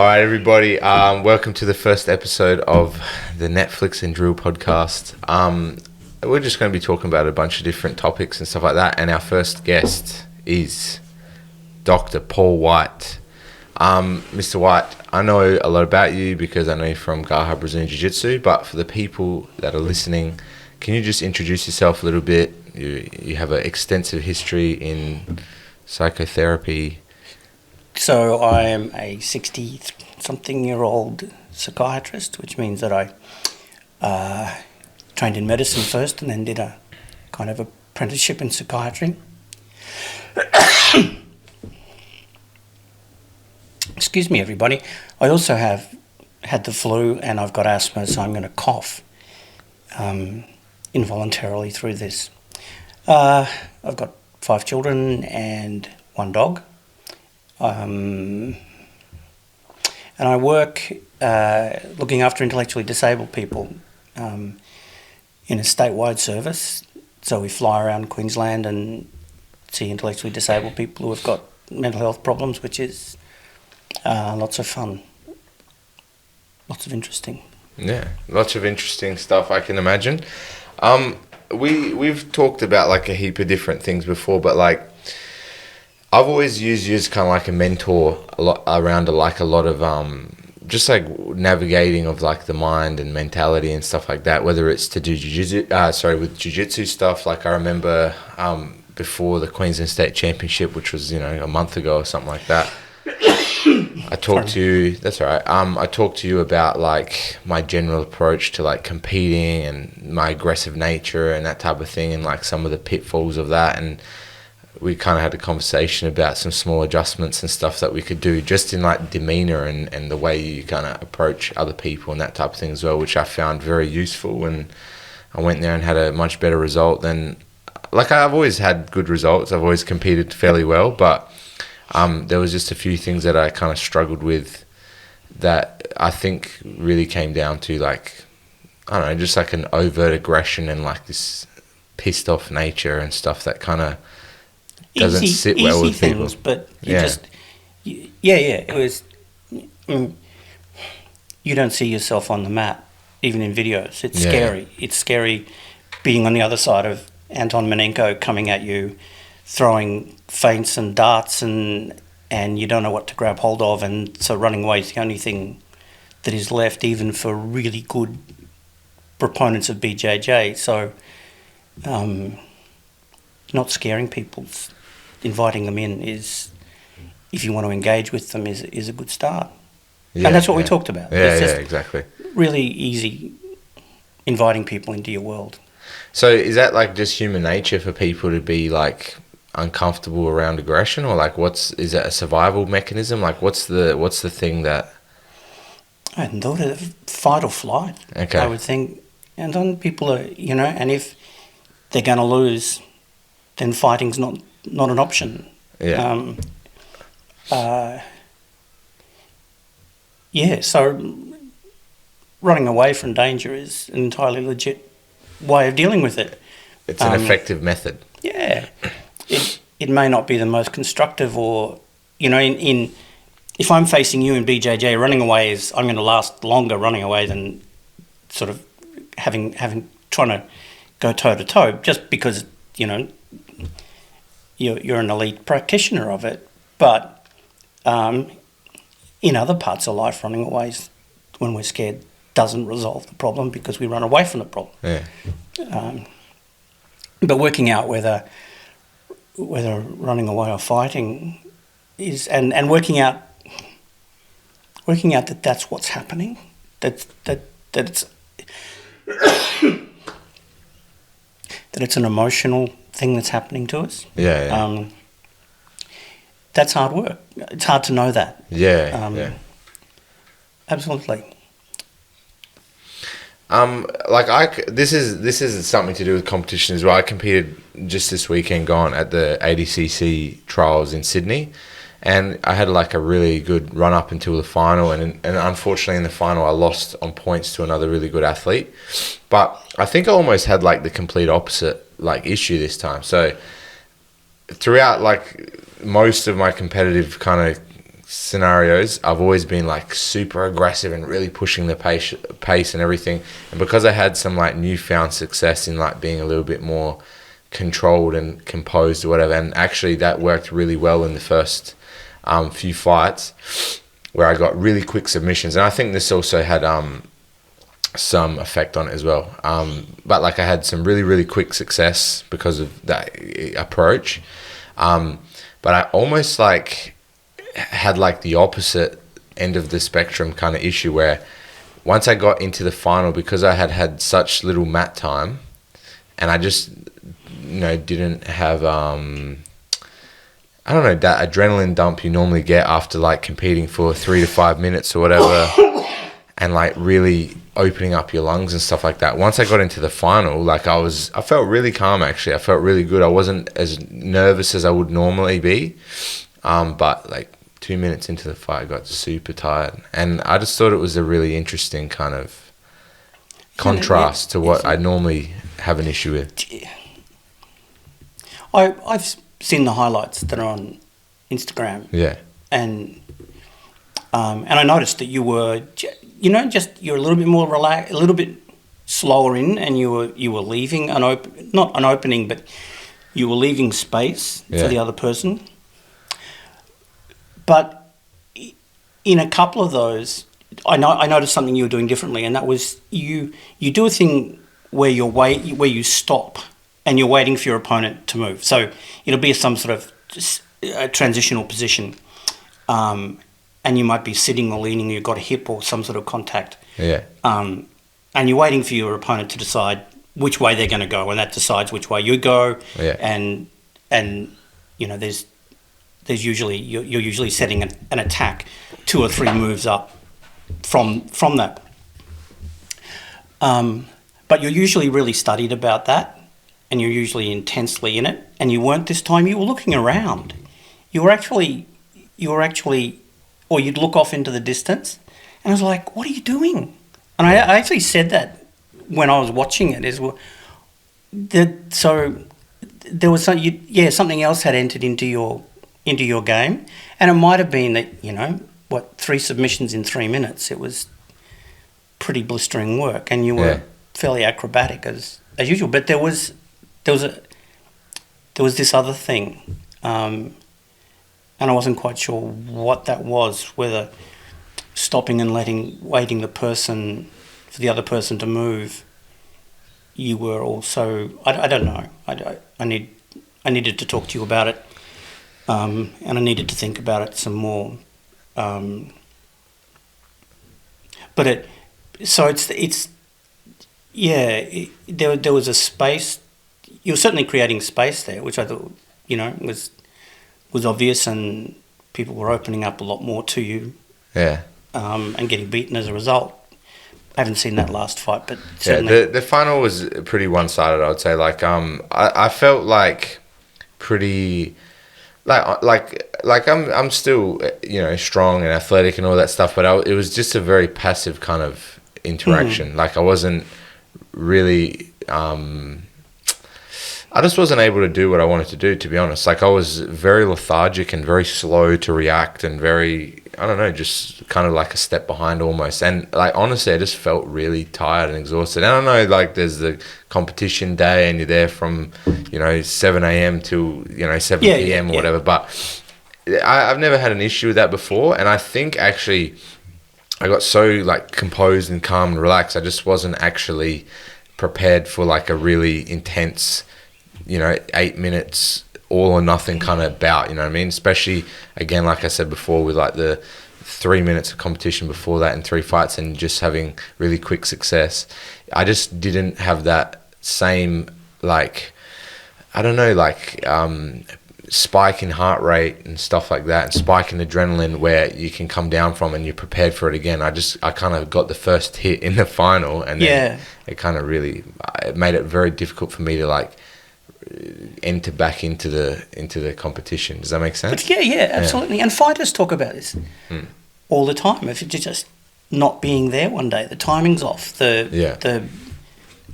All right, everybody. Welcome to the first episode of the Netflix and Drill podcast. We're just going to be talking about a bunch of different topics and stuff like that. And our first guest is Dr. Paul White. Mr. White, I know a lot about you because I know you from Gaha Brazilian Jiu-Jitsu. But for the people that are listening, can you just introduce yourself a little bit? You have an extensive history in psychotherapy. So I am a 60-something-year-old psychiatrist, which means that I trained in medicine first and then did a kind of apprenticeship in psychiatry. Excuse me, everybody. I also have had the flu and I've got asthma, so I'm going to cough involuntarily through this. I've got 5 children and 1 dog. And I work looking after intellectually disabled people in a statewide service. So we fly around Queensland and see intellectually disabled people who have got mental health problems, which is lots of fun, lots of interesting. Yeah, lots of interesting stuff, I can imagine. We've talked about like a heap of different things before, but like I've always used you as kind of like a mentor a lot around a lot of just like navigating of like the mind and mentality and stuff like that. Whether it's to do with jiu-jitsu stuff. Like I remember before the Queensland State Championship, which was a month ago or something like that. I talked to you. That's all right. I talked to you about like my general approach to like competing and my aggressive nature and that type of thing, and like some of the pitfalls of that. And we kind of had a conversation about some small adjustments and stuff that we could do just in like demeanor and the way you kind of approach other people and that type of thing as well, which I found very useful. And I went there and had a much better result than, like, I've always had good results. I've always competed fairly well, but there was just a few things that I kind of struggled with that I think really came down to like, I don't know, just like an overt aggression and like this pissed off nature and stuff that kind of doesn't sit well with things, people. But it was. You don't see yourself on the mat, even in videos. It's scary. It's scary being on the other side of Anton Manenko coming at you, throwing feints and darts, and you don't know what to grab hold of, and so running away is the only thing that is left, even for really good proponents of BJJ. So, not scaring people, inviting them in is, if you want to engage with them, is a good start. And that's what we talked about. Exactly. Really easy inviting people into your world. So is that like just human nature for people to be like uncomfortable around aggression, or like is that a survival mechanism? Like what's the thing that I hadn't thought of fight or flight. Okay. I would think, and then people are, and if they're going to lose, then fighting's not an option. Yeah. So running away from danger is an entirely legit way of dealing with it. It's an effective method. Yeah. It may not be the most constructive, or, if I'm facing you in BJJ, running away I'm going to last longer running away than sort of trying to go toe to toe, just because, you're an elite practitioner of it. But in other parts of life, running away when we're scared doesn't resolve the problem because we run away from the problem. Yeah. But working out whether running away or fighting is, and working out that that's what's happening, that it's that it's an emotional thing that's happening to us. Yeah. That's hard work. It's hard to know that. Yeah. Absolutely. This is something to do with competition as well. I competed just this weekend gone at the ADCC trials in Sydney, and I had like a really good run up until the final, and unfortunately in the final I lost on points to another really good athlete. But I think I almost had like the complete opposite like issue this time. So throughout like most of my competitive kind of scenarios, I've always been like super aggressive and really pushing the pace and everything. And because I had some like newfound success in like being a little bit more controlled and composed or whatever, and actually that worked really well in the first few fights where I got really quick submissions. And I think this also had some effect on it as well. But like I had some really, really quick success because of that approach. But I almost like had like the opposite end of the spectrum kind of issue where once I got into the final, because I had such little mat time and I just, didn't have, I don't know, that adrenaline dump you normally get after like competing for 3 to 5 minutes or whatever and like really opening up your lungs and stuff like that. Once I got into the final, like I felt really calm actually. I felt really good. I wasn't as nervous as I would normally be. But like 2 minutes into the fight, I got super tired. And I just thought it was a really interesting kind of contrast to what I normally have an issue with. I've seen the highlights that are on Instagram. Yeah. And I noticed that you were, you're a little bit more relaxed, a little bit slower in, and you were leaving not an opening, but you were leaving space for the other person. But in a couple of those, I noticed something you were doing differently, and that was you do a thing where you stop and you're waiting for your opponent to move. So it'll be some sort of a transitional position, and you might be sitting or leaning. You've got a hip or some sort of contact. Yeah. And you're waiting for your opponent to decide which way they're going to go, and that decides which way you go. Yeah. And there's usually you're usually setting an attack 2 or 3 moves up from that. But you're usually really studied about that, and you're usually intensely in it. And you weren't this time. You were looking around. You were actually, or you'd look off into the distance, and I was like, "What are you doing?" And I actually said that when I was watching it. So there was something else had entered into your game, and it might have been that 3 submissions in 3 minutes. It was pretty blistering work, and you were fairly acrobatic as usual. But there was this other thing, and I wasn't quite sure what that was. Whether stopping and waiting for the other person to move. You were also I don't know. I needed to talk to you about it. And I needed to think about it some more. But there was a space. You were certainly creating space there, which I thought was obvious, and people were opening up a lot more to you. Yeah. And getting beaten as a result. I haven't seen that last fight, but certainly. Yeah, the final was pretty one-sided, I would say. Like, I felt like pretty, like I'm still, strong and athletic and all that stuff, but it was just a very passive kind of interaction. Like, I wasn't really, I just wasn't able to do what I wanted to do, to be honest. Like, I was very lethargic and very slow to react and very, I don't know, just kind of like a step behind almost. And like, honestly, I just felt really tired and exhausted. And I know, like, there's the competition day and you're there from, 7 a.m. till, 7 p.m. or whatever. But I've never had an issue with that before. And I think actually I got so like composed and calm and relaxed. I just wasn't actually prepared for like a really intense 8 minutes all or nothing kind of bout, you know what I mean? Especially, again, like I said before, with like the 3 minutes of competition before that and 3 fights and just having really quick success. I just didn't have that same, like, I don't know, like spike in heart rate and stuff like that, and spike in adrenaline where you can come down from and you're prepared for it again. I kind of got the first hit in the final, and then it kind of really, it made it very difficult for me to like enter back into the competition. Does that make sense? But yeah, absolutely. And fighters talk about this all the time. If you're just not being there one day, the timing's off.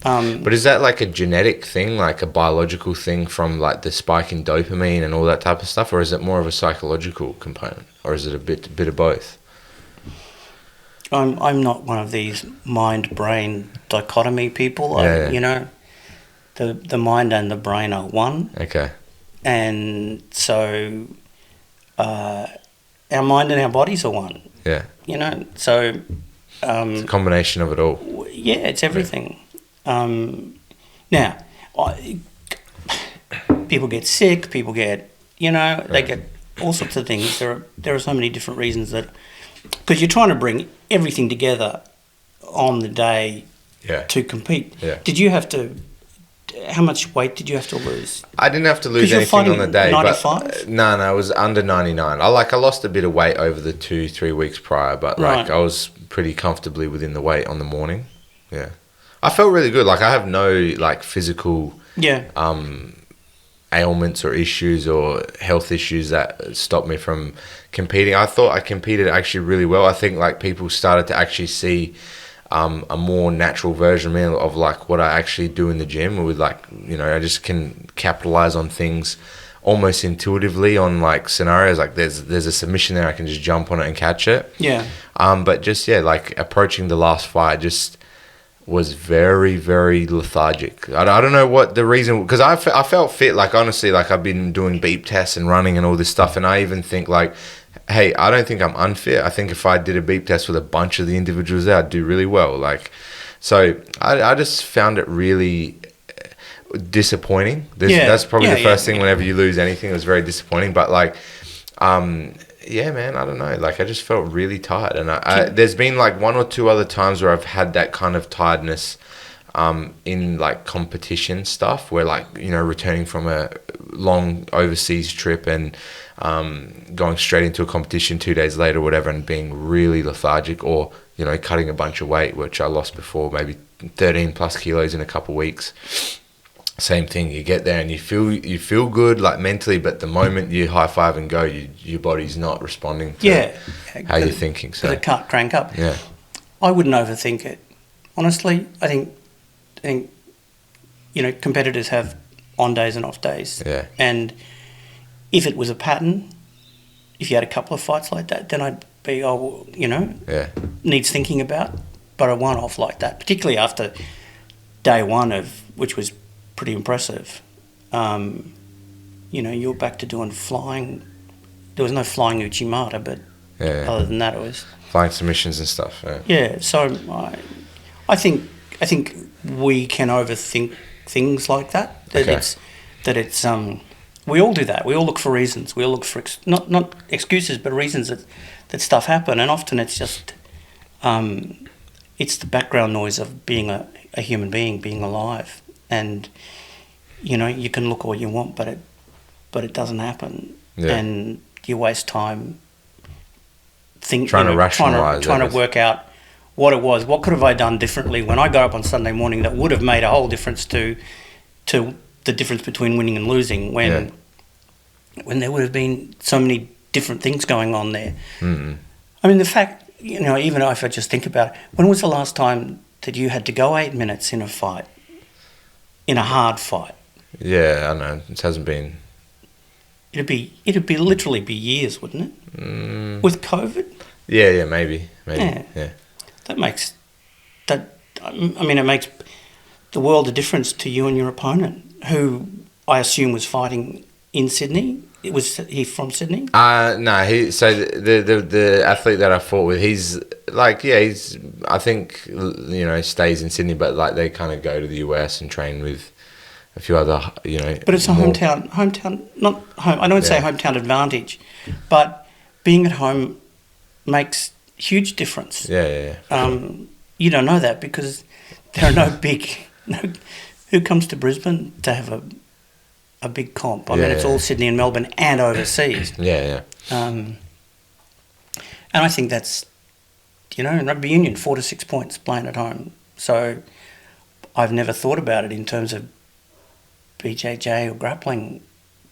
But is that like a genetic thing, like a biological thing from like the spike in dopamine and all that type of stuff, or is it more of a psychological component, or is it a bit of both? I'm not one of these mind-brain dichotomy people. Yeah. You know, the mind and the brain are one, Okay. and so our mind and our bodies are one. Yeah. You know, so It's a combination of it all. yeah, it's everything. Now, people get sick. People get, you know, they get all sorts of things. There are so many different reasons that, because you're trying to bring everything together on the day Yeah. to compete. Yeah. Did you have to? How much weight did you have to lose? I didn't have to lose 'Cause you're anything on the day, fighting but 95? no, it was under 99. I lost a bit of weight over the 2-3 weeks prior, but like Right. I was pretty comfortably within the weight on the morning. Yeah, I felt really good. Like I have no like physical Yeah. ailments or issues or health issues that stopped me from competing. I thought I competed actually really well. I think like people started to actually see a more natural version of me, of like what I actually do in the gym. With like, you know, I just can capitalize on things almost intuitively on like scenarios. Like there's a submission there, I can just jump on it and catch it. Yeah. But just yeah, like approaching the last fight just was very, very lethargic. I don't know what the reason, because I felt fit. Like honestly, like I've been doing beep tests and running and all this stuff, and I even think like, hey, I don't think I'm unfit. I think if I did a beep test with a bunch of the individuals there, I'd do really well. Like, so I just found it really disappointing. That's probably the first thing. Whenever you lose anything, it was very disappointing. But like, yeah, man, I don't know. Like, I just felt really tired, and there's been like one or two other times where I've had that kind of tiredness in like competition stuff, where like, you know, returning from a long overseas trip and going straight into a competition 2 days later, or whatever, and being really lethargic, or, you know, cutting a bunch of weight, which I lost before, maybe 13 plus kilos in a couple of weeks. Same thing, you get there and you feel good like mentally, but the moment you high five and go, your body's not responding to how you're thinking. So it can't crank up. Yeah, I wouldn't overthink it. Honestly, I think you know, competitors have on days and off days. Yeah. And if it was a pattern, if you had a couple of fights like that, then I'd be, oh, well, you know, needs thinking about. But a one-off like that, particularly after day one which was pretty impressive. You know, you're back to doing flying. There was no flying Uchimata, but other than that, it was flying submissions and stuff. Yeah. So I think we can overthink things like that. It's we all do that. We all look for reasons. We all look for not excuses, but reasons that stuff happen. And often it's just it's the background noise of being a human being, being alive. And you know, you can look all you want, but it doesn't happen. And you waste time trying to rationalize, trying to work out what it was. What could have I done differently when I got up on Sunday morning that would have made a whole difference to the difference between winning and losing, when there would have been so many different things going on there. Mm-hmm. I mean, the fact, you know, even if I just think about it, when was the last time that you had to go 8 minutes in a fight, in a hard fight? Yeah, I know. It hasn't been. It'd be literally be years, wouldn't it? With COVID. Yeah, maybe. Yeah. That makes that. I mean, it makes the world a difference to you and your opponent, who I assume was fighting in Sydney. Was he from Sydney? No. So the athlete that I fought with, he's like, he's, I think, you know, stays in Sydney, but like they kind of go to the US and train with a few other, you know. But it's a hometown, not home. I don't say hometown advantage, but being at home makes huge difference. Yeah. You don't know that because there are no big. Who comes to Brisbane to have a big comp? I mean, it's all Sydney and Melbourne and overseas. Yeah. And I think that's, you know, in rugby union, 4 to 6 points playing at home. So I've never thought about it in terms of BJJ or grappling,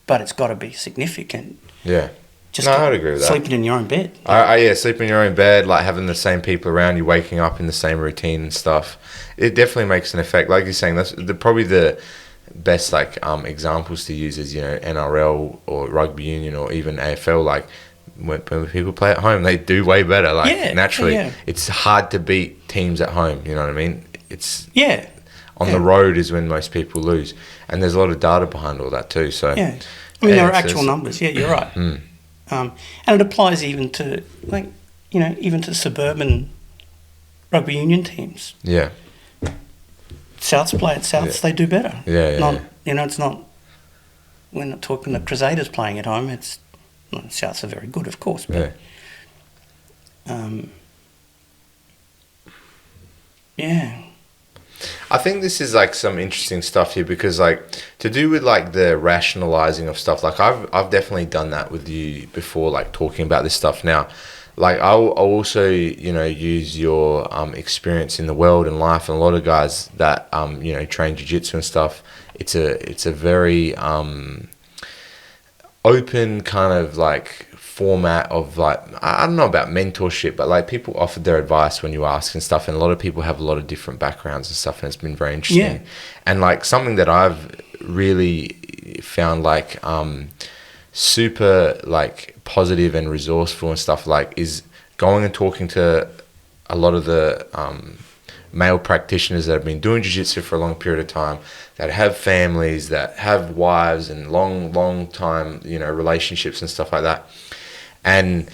but it's got to be significant. Yeah. Just No, I'd agree with that. sleeping in your own bed. Yeah, sleeping in your own bed, like having the same people around you, waking up in the same routine and stuff. It definitely makes an effect. Like you're saying, that's probably the best like examples to use is, you know, NRL or rugby union or even AFL. Like when people play at home, they do way better. Like naturally, it's hard to beat teams at home. You know what I mean? It's on the road is when most people lose, and there's a lot of data behind all that too. So I mean, there are actual numbers. Yeah, you're right. And it applies even to even to suburban rugby union teams. Yeah. Souths play at Souths, they do better. It's not. We're not talking the Crusaders playing at home. Souths are very good, of course. But, I think this is like some interesting stuff here because like to do with like the rationalizing of stuff. Like I've definitely done that with you before, like talking about this stuff now. Like I'll also, you know, use your experience in the world and life, and a lot of guys that you know, train jiu-jitsu and stuff. It's a very open kind of like format of like, I don't know about mentorship, but like people offered their advice when you ask and stuff, and a lot of people have a lot of different backgrounds and stuff, and it's been very interesting. And like something that I've really found like super like positive and resourceful and stuff like is going and talking to a lot of the male practitioners that have been doing jiu-jitsu for a long period of time, that have families, that have wives and long time, you know, relationships and stuff like that. And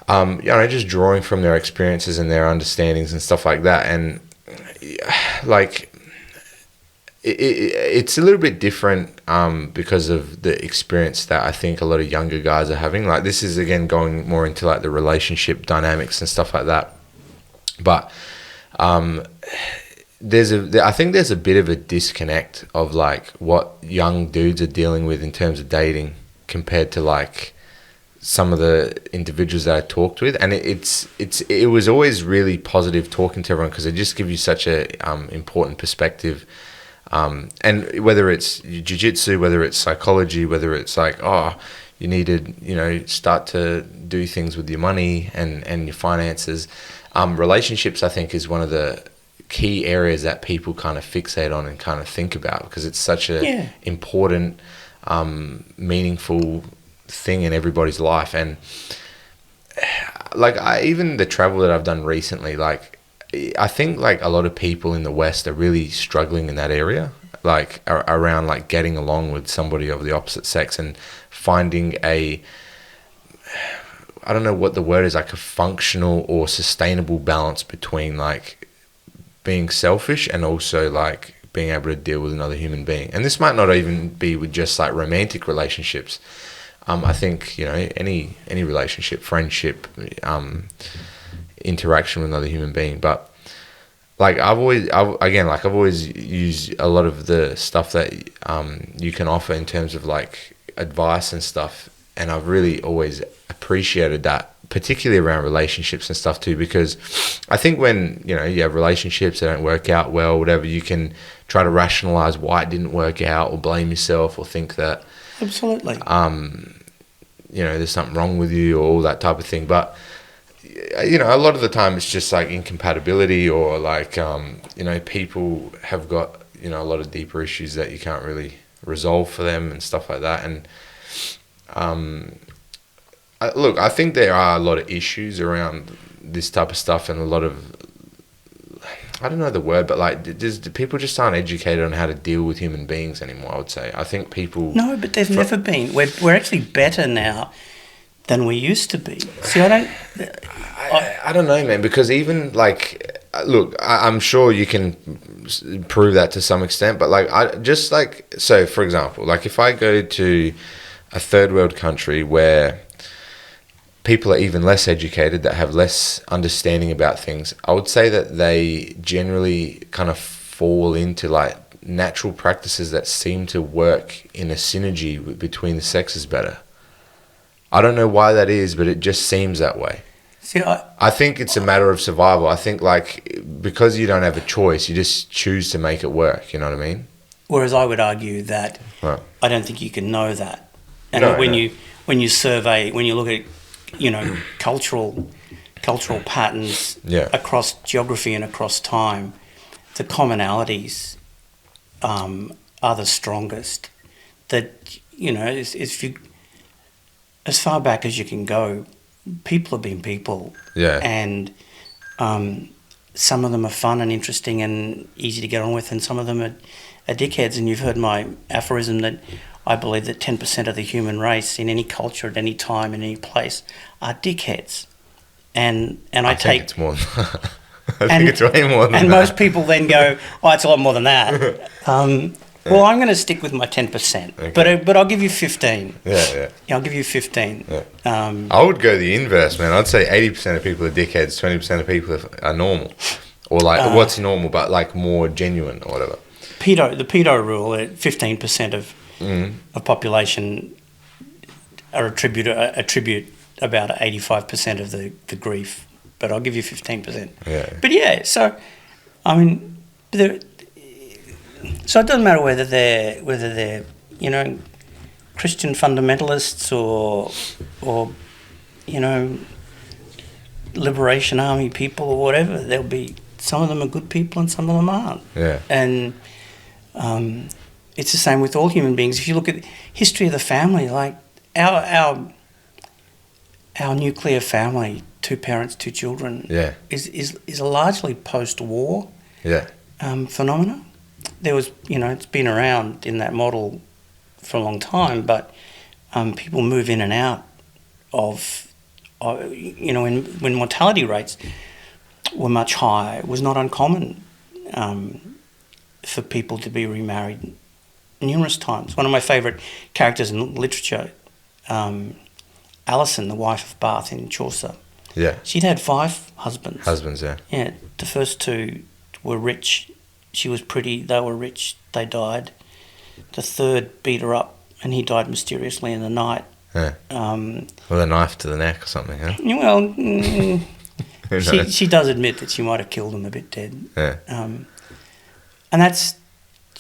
you know, just drawing from their experiences and their understandings and stuff like that. And like it's a little bit different because of the experience that I think a lot of younger guys are having. Like this is again going more into like the relationship dynamics and stuff like that. But I think there's a bit of a disconnect of like what young dudes are dealing with in terms of dating compared to like some of the individuals that I talked with, and it was always really positive talking to everyone because they just give you such a important perspective. And whether it's jiu-jitsu, whether it's psychology, whether it's like, oh, you need to, you know, start to do things with your money and your finances. Relationships, I think, is one of the key areas that people kind of fixate on and kind of think about because it's such a important, meaningful thing in everybody's life. And like even the travel that I've done recently, like I think like a lot of people in the West are really struggling in that area, like around like getting along with somebody of the opposite sex and finding I don't know what the word is, like a functional or sustainable balance between like being selfish and also like being able to deal with another human being. And this might not even be with just like romantic relationships. I think, you know, any relationship, friendship, interaction with another human being. But like I've always used a lot of the stuff that you can offer in terms of like advice and stuff, and I've really always appreciated that, particularly around relationships and stuff too, because I think when, you know, you have relationships that don't work out well, whatever, you can try to rationalize why it didn't work out or blame yourself or think that absolutely you know, there's something wrong with you or all that type of thing. But you know, a lot of the time it's just like incompatibility or like you know, people have got, you know, a lot of deeper issues that you can't really resolve for them and stuff like that. And look, I think there are a lot of issues around this type of stuff and a lot of, I don't know the word, but like people just aren't educated on how to deal with human beings anymore, I would say. I think people... No, but they've never been. We're actually better now than we used to be. See, I don't know, man, because even like, look, I'm sure you can prove that to some extent, but like, so for example, like if I go to a third world country where people are even less educated, that have less understanding about things, I would say that they generally kind of fall into like natural practices that seem to work in a synergy between the sexes better. I don't know why that is, but it just seems that way. See, I think it's a matter of survival. I think like because you don't have a choice, you just choose to make it work. You know what I mean? Whereas I would argue that right. I don't think you can know that. And when you survey, when you look at, cultural patterns across geography and across time, the commonalities are the strongest. That, if you, as far back as you can go, people have been people. Yeah. And some of them are fun and interesting and easy to get on with, and some of them are dickheads. And you've heard my aphorism that I believe that 10% of the human race in any culture at any time in any place are dickheads. And I think it's more than that. I think it's way more than that. And most people then go, it's a lot more than that. Well, I'm going to stick with my 10%, okay. but I'll give you 15. Yeah. I'll give you 15. Yeah. I would go the inverse, man. I'd say 80% of people are dickheads, 20% of people are normal, or like what's normal, but like more genuine or whatever. The pedo rule: 15% of population attribute about 85% of the grief, but I'll give you 15%. Yeah. But yeah, so I mean, so it doesn't matter whether they're Christian fundamentalists or Liberation Army people or whatever. There'll be some of them are good people and some of them aren't. Yeah. And it's the same with all human beings. If you look at the history of the family, like our nuclear family, 2 parents, 2 children, is a largely post-war phenomena. There was, it's been around in that model for a long time, but people move in and out of, when mortality rates were much higher, it was not uncommon for people to be remarried numerous times. One of my favourite characters in literature, Alison, the wife of Bath in Chaucer. Yeah. She'd had 5 husbands. Yeah. Yeah, the first 2 were rich. She was pretty, they were rich, they died. The third beat her up and he died mysteriously in the night. Yeah. With a knife to the neck or something, huh? Well, she does admit that she might have killed him a bit dead. Yeah. And that's,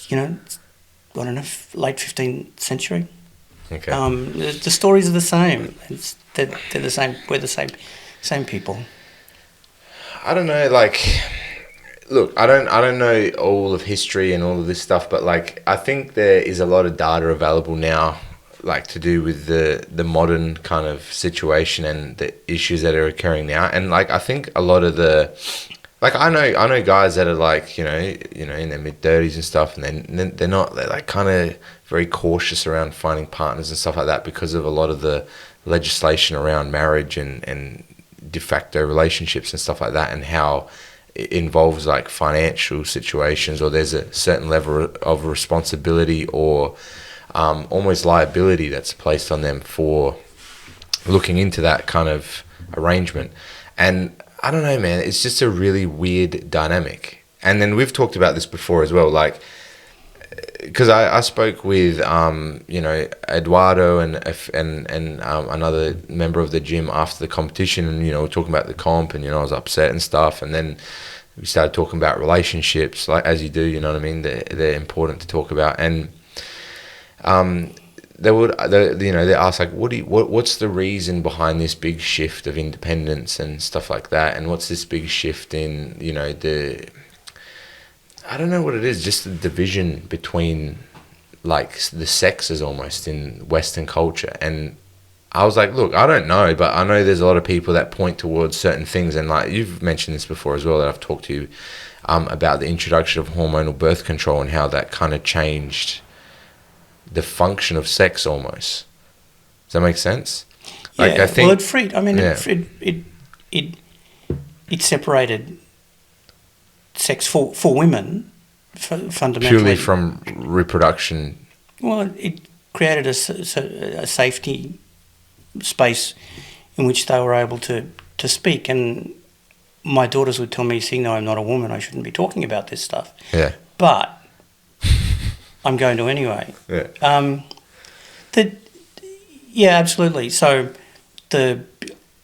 I don't know, late 15th century. Okay. The stories are the same. They're the same. We're the same people. I don't know, look, I don't know all of history and all of this stuff, but I think there is a lot of data available now, to do with the modern kind of situation and the issues that are occurring now. And I think a lot of the, I know guys that are in their mid-30s and stuff, and they're kind of very cautious around finding partners and stuff like that because of a lot of the legislation around marriage and de facto relationships and stuff like that, and how it involves financial situations, or there's a certain level of responsibility or almost liability that's placed on them for looking into that kind of arrangement. And I don't know, man, it's just a really weird dynamic. And then we've talked about this before as well, because I spoke with Eduardo and another member of the gym after the competition, and we're talking about the comp, and I was upset and stuff, and then we started talking about relationships, as you do, you know what I mean? They're important to talk about, and they ask what's the reason behind this big shift of independence and stuff like that, and what's this big shift in I don't know what it is, just the division between the sexes almost in Western culture. And I was like, look, I don't know, but I know there's a lot of people that point towards certain things, and you've mentioned this before as well, that I've talked to you about the introduction of hormonal birth control and how that kind of changed the function of sex almost. Does that make sense? Yeah, I think, it freed. I mean, it separated sex for women, fundamentally. Purely from reproduction. Well, it created a safety space in which they were able to speak. And my daughters would tell me, seeing though I'm not a woman, I shouldn't be talking about this stuff. Yeah. But I'm going to anyway. Yeah. Yeah, absolutely. So in the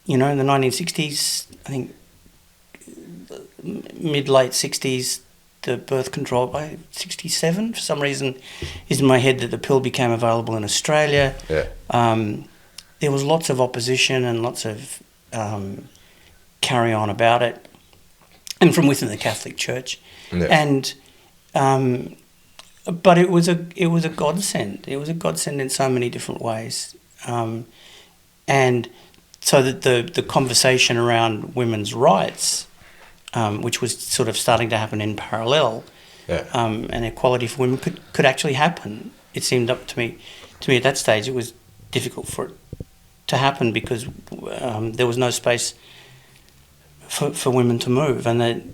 1960s, I think mid-late 60s, the birth control, by 67, for some reason, is in my head that the pill became available in Australia. Yeah. there was lots of opposition and lots of carry on about it, and from within the Catholic Church, and but it was a godsend. It was a godsend in so many different ways, and so that the conversation around women's rights, which was sort of starting to happen in parallel, and equality for women could actually happen. It seemed up to me at that stage it was difficult for it to happen because there was no space for women to move, and that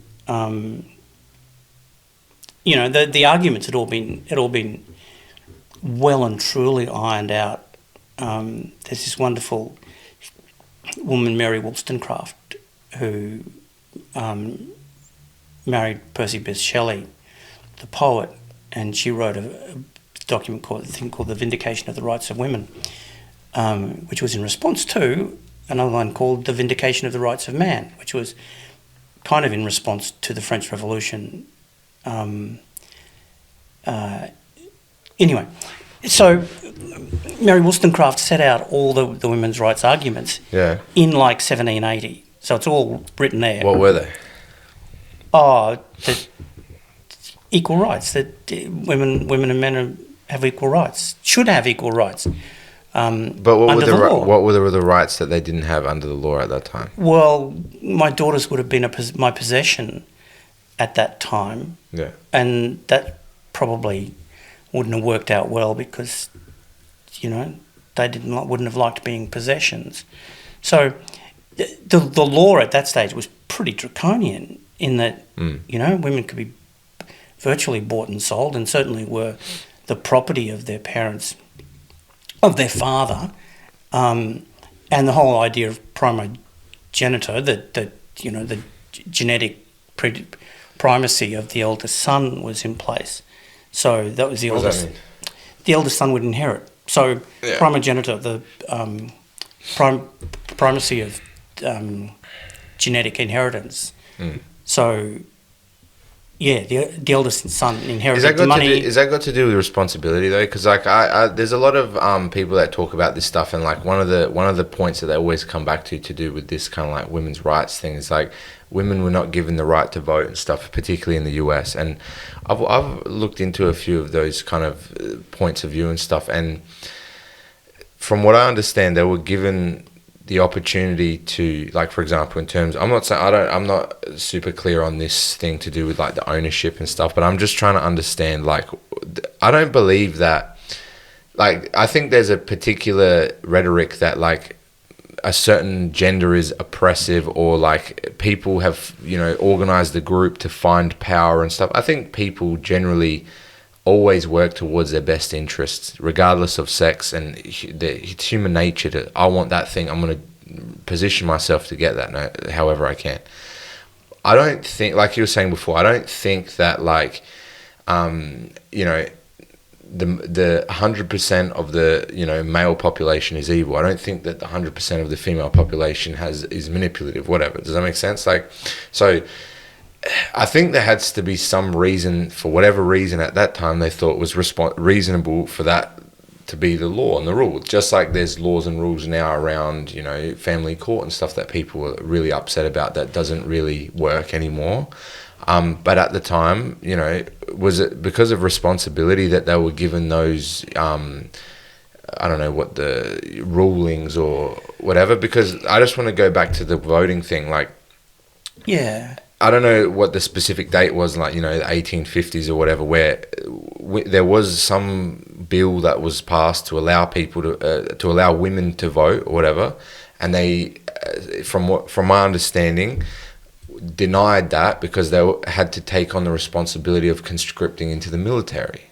the arguments had all been well and truly ironed out. There's this wonderful woman, Mary Wollstonecraft, who married Percy Bysshe Shelley, the poet, and she wrote a document called The Vindication of the Rights of Women, which was in response to another one called The Vindication of the Rights of Man, which was kind of in response to the French Revolution. Anyway, so Mary Wollstonecraft set out all the women's rights arguments in like 1780. So it's all written there. What were they? Oh, that equal rights, that women and men have equal rights, should have equal rights. But what were the rights that they didn't have under the law at that time? Well, my daughters would have been my possession at that time. Yeah. And that probably wouldn't have worked out well because, they wouldn't have liked being possessions. So the law at that stage was pretty draconian in that, women could be virtually bought and sold, and certainly were the property of their parents, of their father, and the whole idea of primogeniture, that the genetic primacy of the eldest son was in place. So that was the eldest. What does that mean? The eldest son would inherit. So primogeniture, the primacy of genetic inheritance. So. Yeah, the eldest son inherited the money. Is that got to do with responsibility though? Because there's a lot of people that talk about this stuff, and like one of the points that they always come back to do with this kind of like women's rights thing is like women were not given the right to vote and stuff, particularly in the US. And I've looked into a few of those kind of points of view and stuff, and from what I understand, they were given the opportunity to, like, for example, in terms, I'm not super clear on this thing to do with like the ownership and stuff, but I'm just trying to understand, like, I don't believe that, like, I think there's a particular rhetoric that like a certain gender is oppressive, or like people have, organized a group to find power and stuff. I think people generally always work towards their best interests, regardless of sex, and it's human nature to, I want that thing, I'm going to position myself to get that however I can. I don't think, like you were saying before, I don't think that like, the 100% of the, male population is evil. I don't think that the 100% of the female population is manipulative, whatever. Does that make sense? Like, so I think there has to be some reason, for whatever reason at that time they thought was reasonable for that to be the law and the rule. Just like there's laws and rules now around, family court and stuff that people are really upset about that doesn't really work anymore. But at the time, was it because of responsibility that they were given those, I don't know what the rulings or whatever? Because I just want to go back to the voting thing. Like, yeah. I don't know what the specific date was, like, the 1850s or whatever, where there was some bill that was passed to allow people to allow women to vote or whatever, and they, from my understanding, denied that because they had to take on the responsibility of conscripting into the military.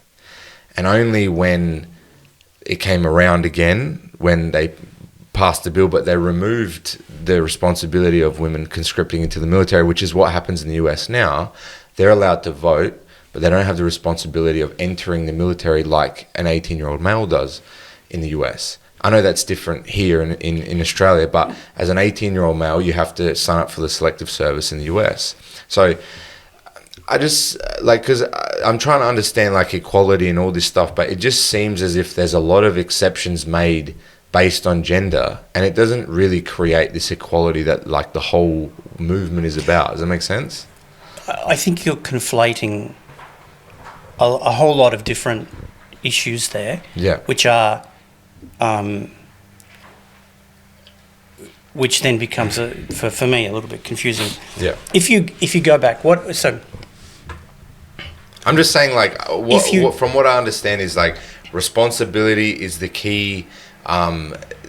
And only when it came around again, when they passed the bill, but they removed the responsibility of women conscripting into the military, which is what happens in the US now. They're allowed to vote, but they don't have the responsibility of entering the military like an 18-year-old male does in the US. I know that's different here in Australia, but as an 18-year-old male, you have to sign up for the selective service in the US. So I just, like, because I'm trying to understand, like, equality and all this stuff, but it just seems as if there's a lot of exceptions made based on gender, and it doesn't really create this equality that like the whole movement is about. Does that make sense? I think you're conflating a whole lot of different issues there, Yeah. which are, which then becomes for me a little bit confusing. Yeah. If you go back, I'm just saying, like, from what I understand is like responsibility is the key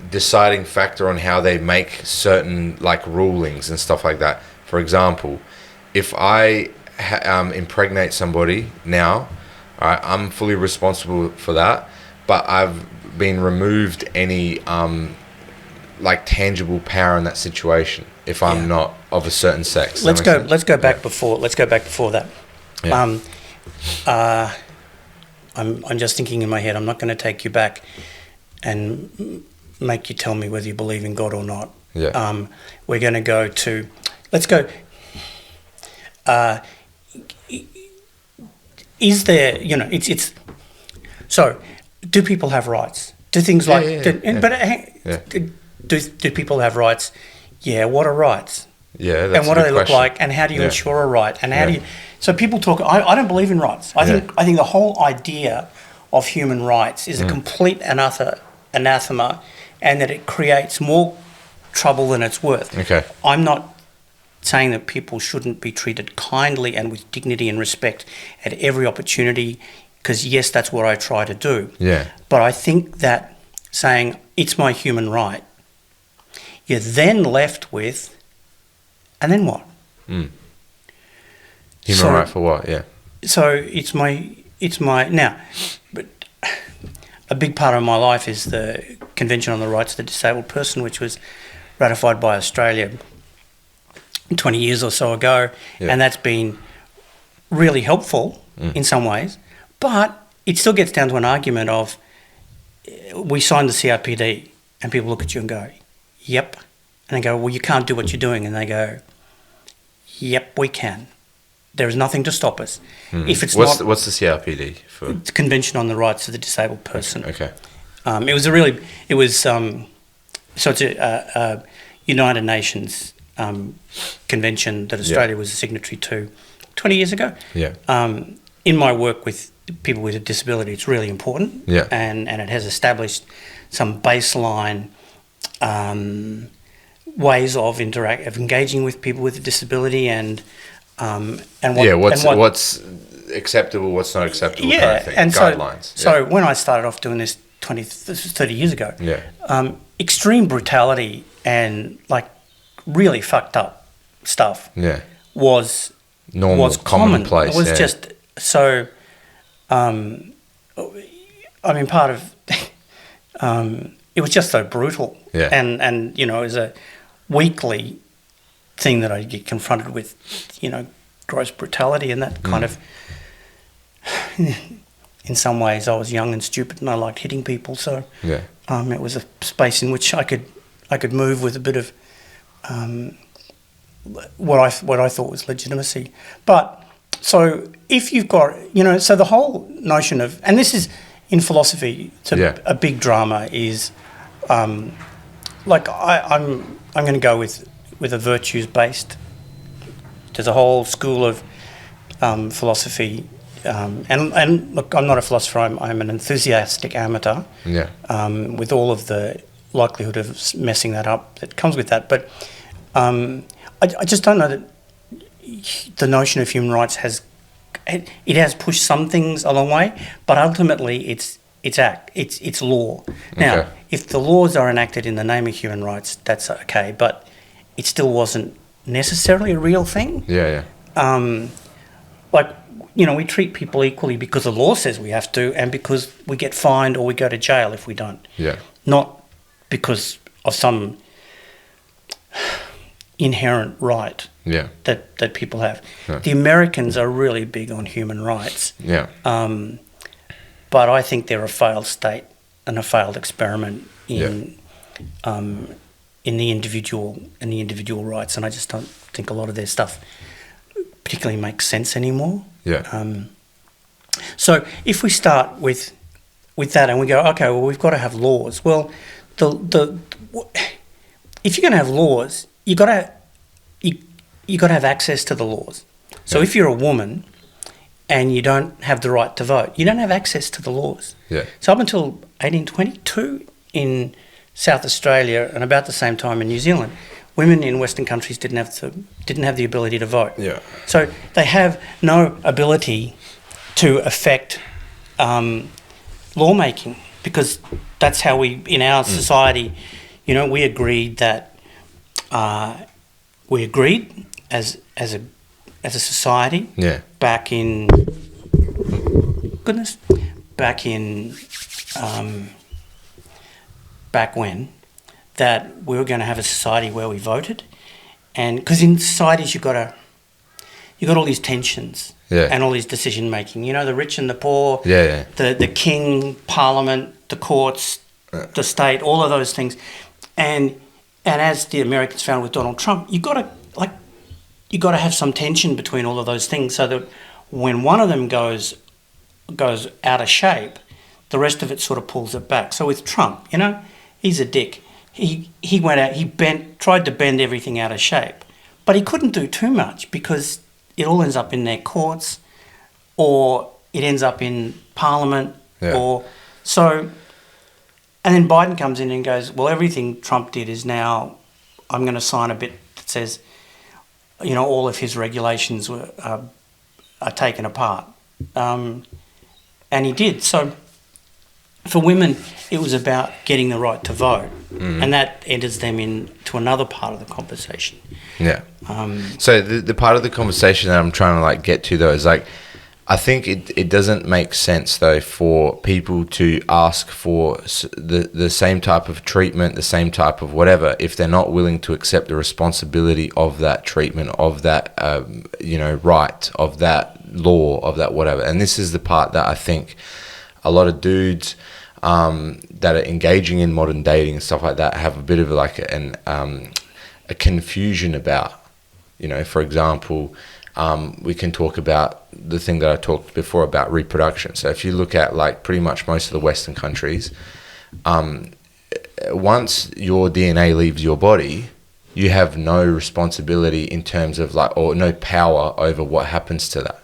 deciding factor on how they make certain like rulings and stuff like that. For example, if I impregnate somebody now, all right, I'm fully responsible for that, but I've been removed any like tangible power in that situation if I'm not of a certain sex. Let's go back before that. Yeah. I'm just thinking in my head. I'm not going to take you back and make you tell me whether you believe in God or not. Yeah. We're going to go to. Let's go. Is there? It's. So, do people have rights? Do things like? Do people have rights? Yeah. What are rights? Yeah. That's and what a do good they look question. like? And how do you ensure a right? And how do you? Yeah. So people talk. I don't believe in rights. I think the whole idea of human rights is a complete and utter anathema, and that it creates more trouble than it's worth. Okay. I'm not saying that people shouldn't be treated kindly and with dignity and respect at every opportunity, because yes, that's what I try to do. Yeah. But I think that saying it's my human right, you're then left with, and then what? Human right for what? Yeah. So it's my now, but a big part of my life is the Convention on the Rights of the Disabled Person, which was ratified by Australia 20 years or so ago, and that's been really helpful in some ways. But it still gets down to an argument of we signed the CRPD, and people look at you and go, "Yep," and they go, "Well, you can't do what you're doing," and they go, "Yep, we can. There is nothing to stop us." If it's what's the CRPD for? It's Convention on the Rights of the Disabled Person. Okay. So it's a United Nations convention that Australia was a signatory to 20 years ago. Yeah. In my work with people with a disability, it's really important. Yeah. And it has established some baseline ways of engaging with people with a disability and what's acceptable, what's not acceptable, kind of thing. And guidelines. So when I started off doing this 30 years ago, extreme brutality and like really fucked up stuff was normal, was common. commonplace. It was just so. Part of it was just so brutal. Yeah. And it was a weekly thing that I get confronted with, gross brutality and that kind of. In some ways, I was young and stupid, and I liked hitting people. So, it was a space in which I could move with a bit of what I thought was legitimacy. But so if you've got, so the whole notion of, and this is in philosophy, it's a big drama is, like I'm going to go with a virtues based. There's a whole school of philosophy. And look, I'm not a philosopher. I'm an enthusiastic amateur. Yeah. With all of the likelihood of messing that up that comes with that, but I just don't know that the notion of human rights has pushed some things a long way, but ultimately it's law. Now, if the laws are enacted in the name of human rights, that's okay, but it still wasn't necessarily a real thing. Yeah. We treat people equally because the law says we have to, and because we get fined or we go to jail if we don't. Yeah. Not because of some inherent right that people have. Yeah. The Americans are really big on human rights. Yeah. But I think they're a failed state and a failed experiment in the individual rights, and I just don't think a lot of their stuff particularly makes sense anymore. Yeah. So if we start with that and we go, okay, well, we've got to have laws. Well, the if you're going to have laws, you got to have access to the laws. So if you're a woman and you don't have the right to vote, you don't have access to the laws. Yeah. So up until 1822 in South Australia and about the same time in New Zealand, women in Western countries didn't have the ability to vote. Yeah. So they have no ability to affect lawmaking, because that's how we, in our society, we agreed that as a society. Yeah. Back in back when, that we were going to have a society where we voted, and because in societies you got all these tensions. Yeah. And all these decision making, the rich and the poor, Yeah. the king, parliament, the courts, the state, all of those things, and as the Americans found with Donald Trump, you got to have some tension between all of those things, so that when one of them goes out of shape, the rest of it sort of pulls it back. So with Trump, he's a dick. He went out, tried to bend everything out of shape, but he couldn't do too much, because it all ends up in their courts, or it ends up in Parliament, and then Biden comes in and goes, well, everything Trump did is now, I'm going to sign a bit that says, all of his regulations are taken apart, and he did. So for women, it was about getting the right to vote, and that enters them into another part of the conversation. Yeah. So the part of the conversation that I'm trying to get to, though, is I think it doesn't make sense, though, for people to ask for the same type of treatment, the same type of whatever, if they're not willing to accept the responsibility of that treatment, of that right, of that law, of that whatever. And this is the part that I think a lot of dudes that are engaging in modern dating and stuff like that have a bit of a confusion about. For example, we can talk about the thing that I talked before about reproduction. So if you look at pretty much most of the Western countries, once your DNA leaves your body, you have no responsibility in terms of or no power over what happens to that.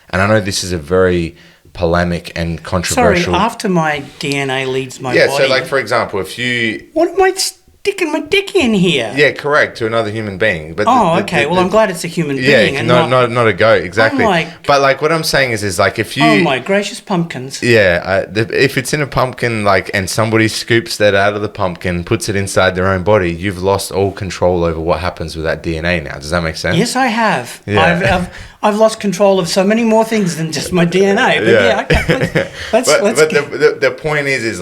And I know this is a very polemic and controversial. Sorry, after my DNA leaves my body. Yeah, so for example, if you... What am I sticking my dick in here? Yeah, correct, to another human being. But okay. Well, I'm glad it's a human being. Yeah, and not a goat, exactly. But what I'm saying is if you... Oh my gracious pumpkins. Yeah, if it's in a pumpkin, and somebody scoops that out of the pumpkin, puts it inside their own body, you've lost all control over what happens with that DNA now. Does that make sense? Yes, I have. Yeah. I've lost control of so many more things than just my DNA. But okay, let's the point is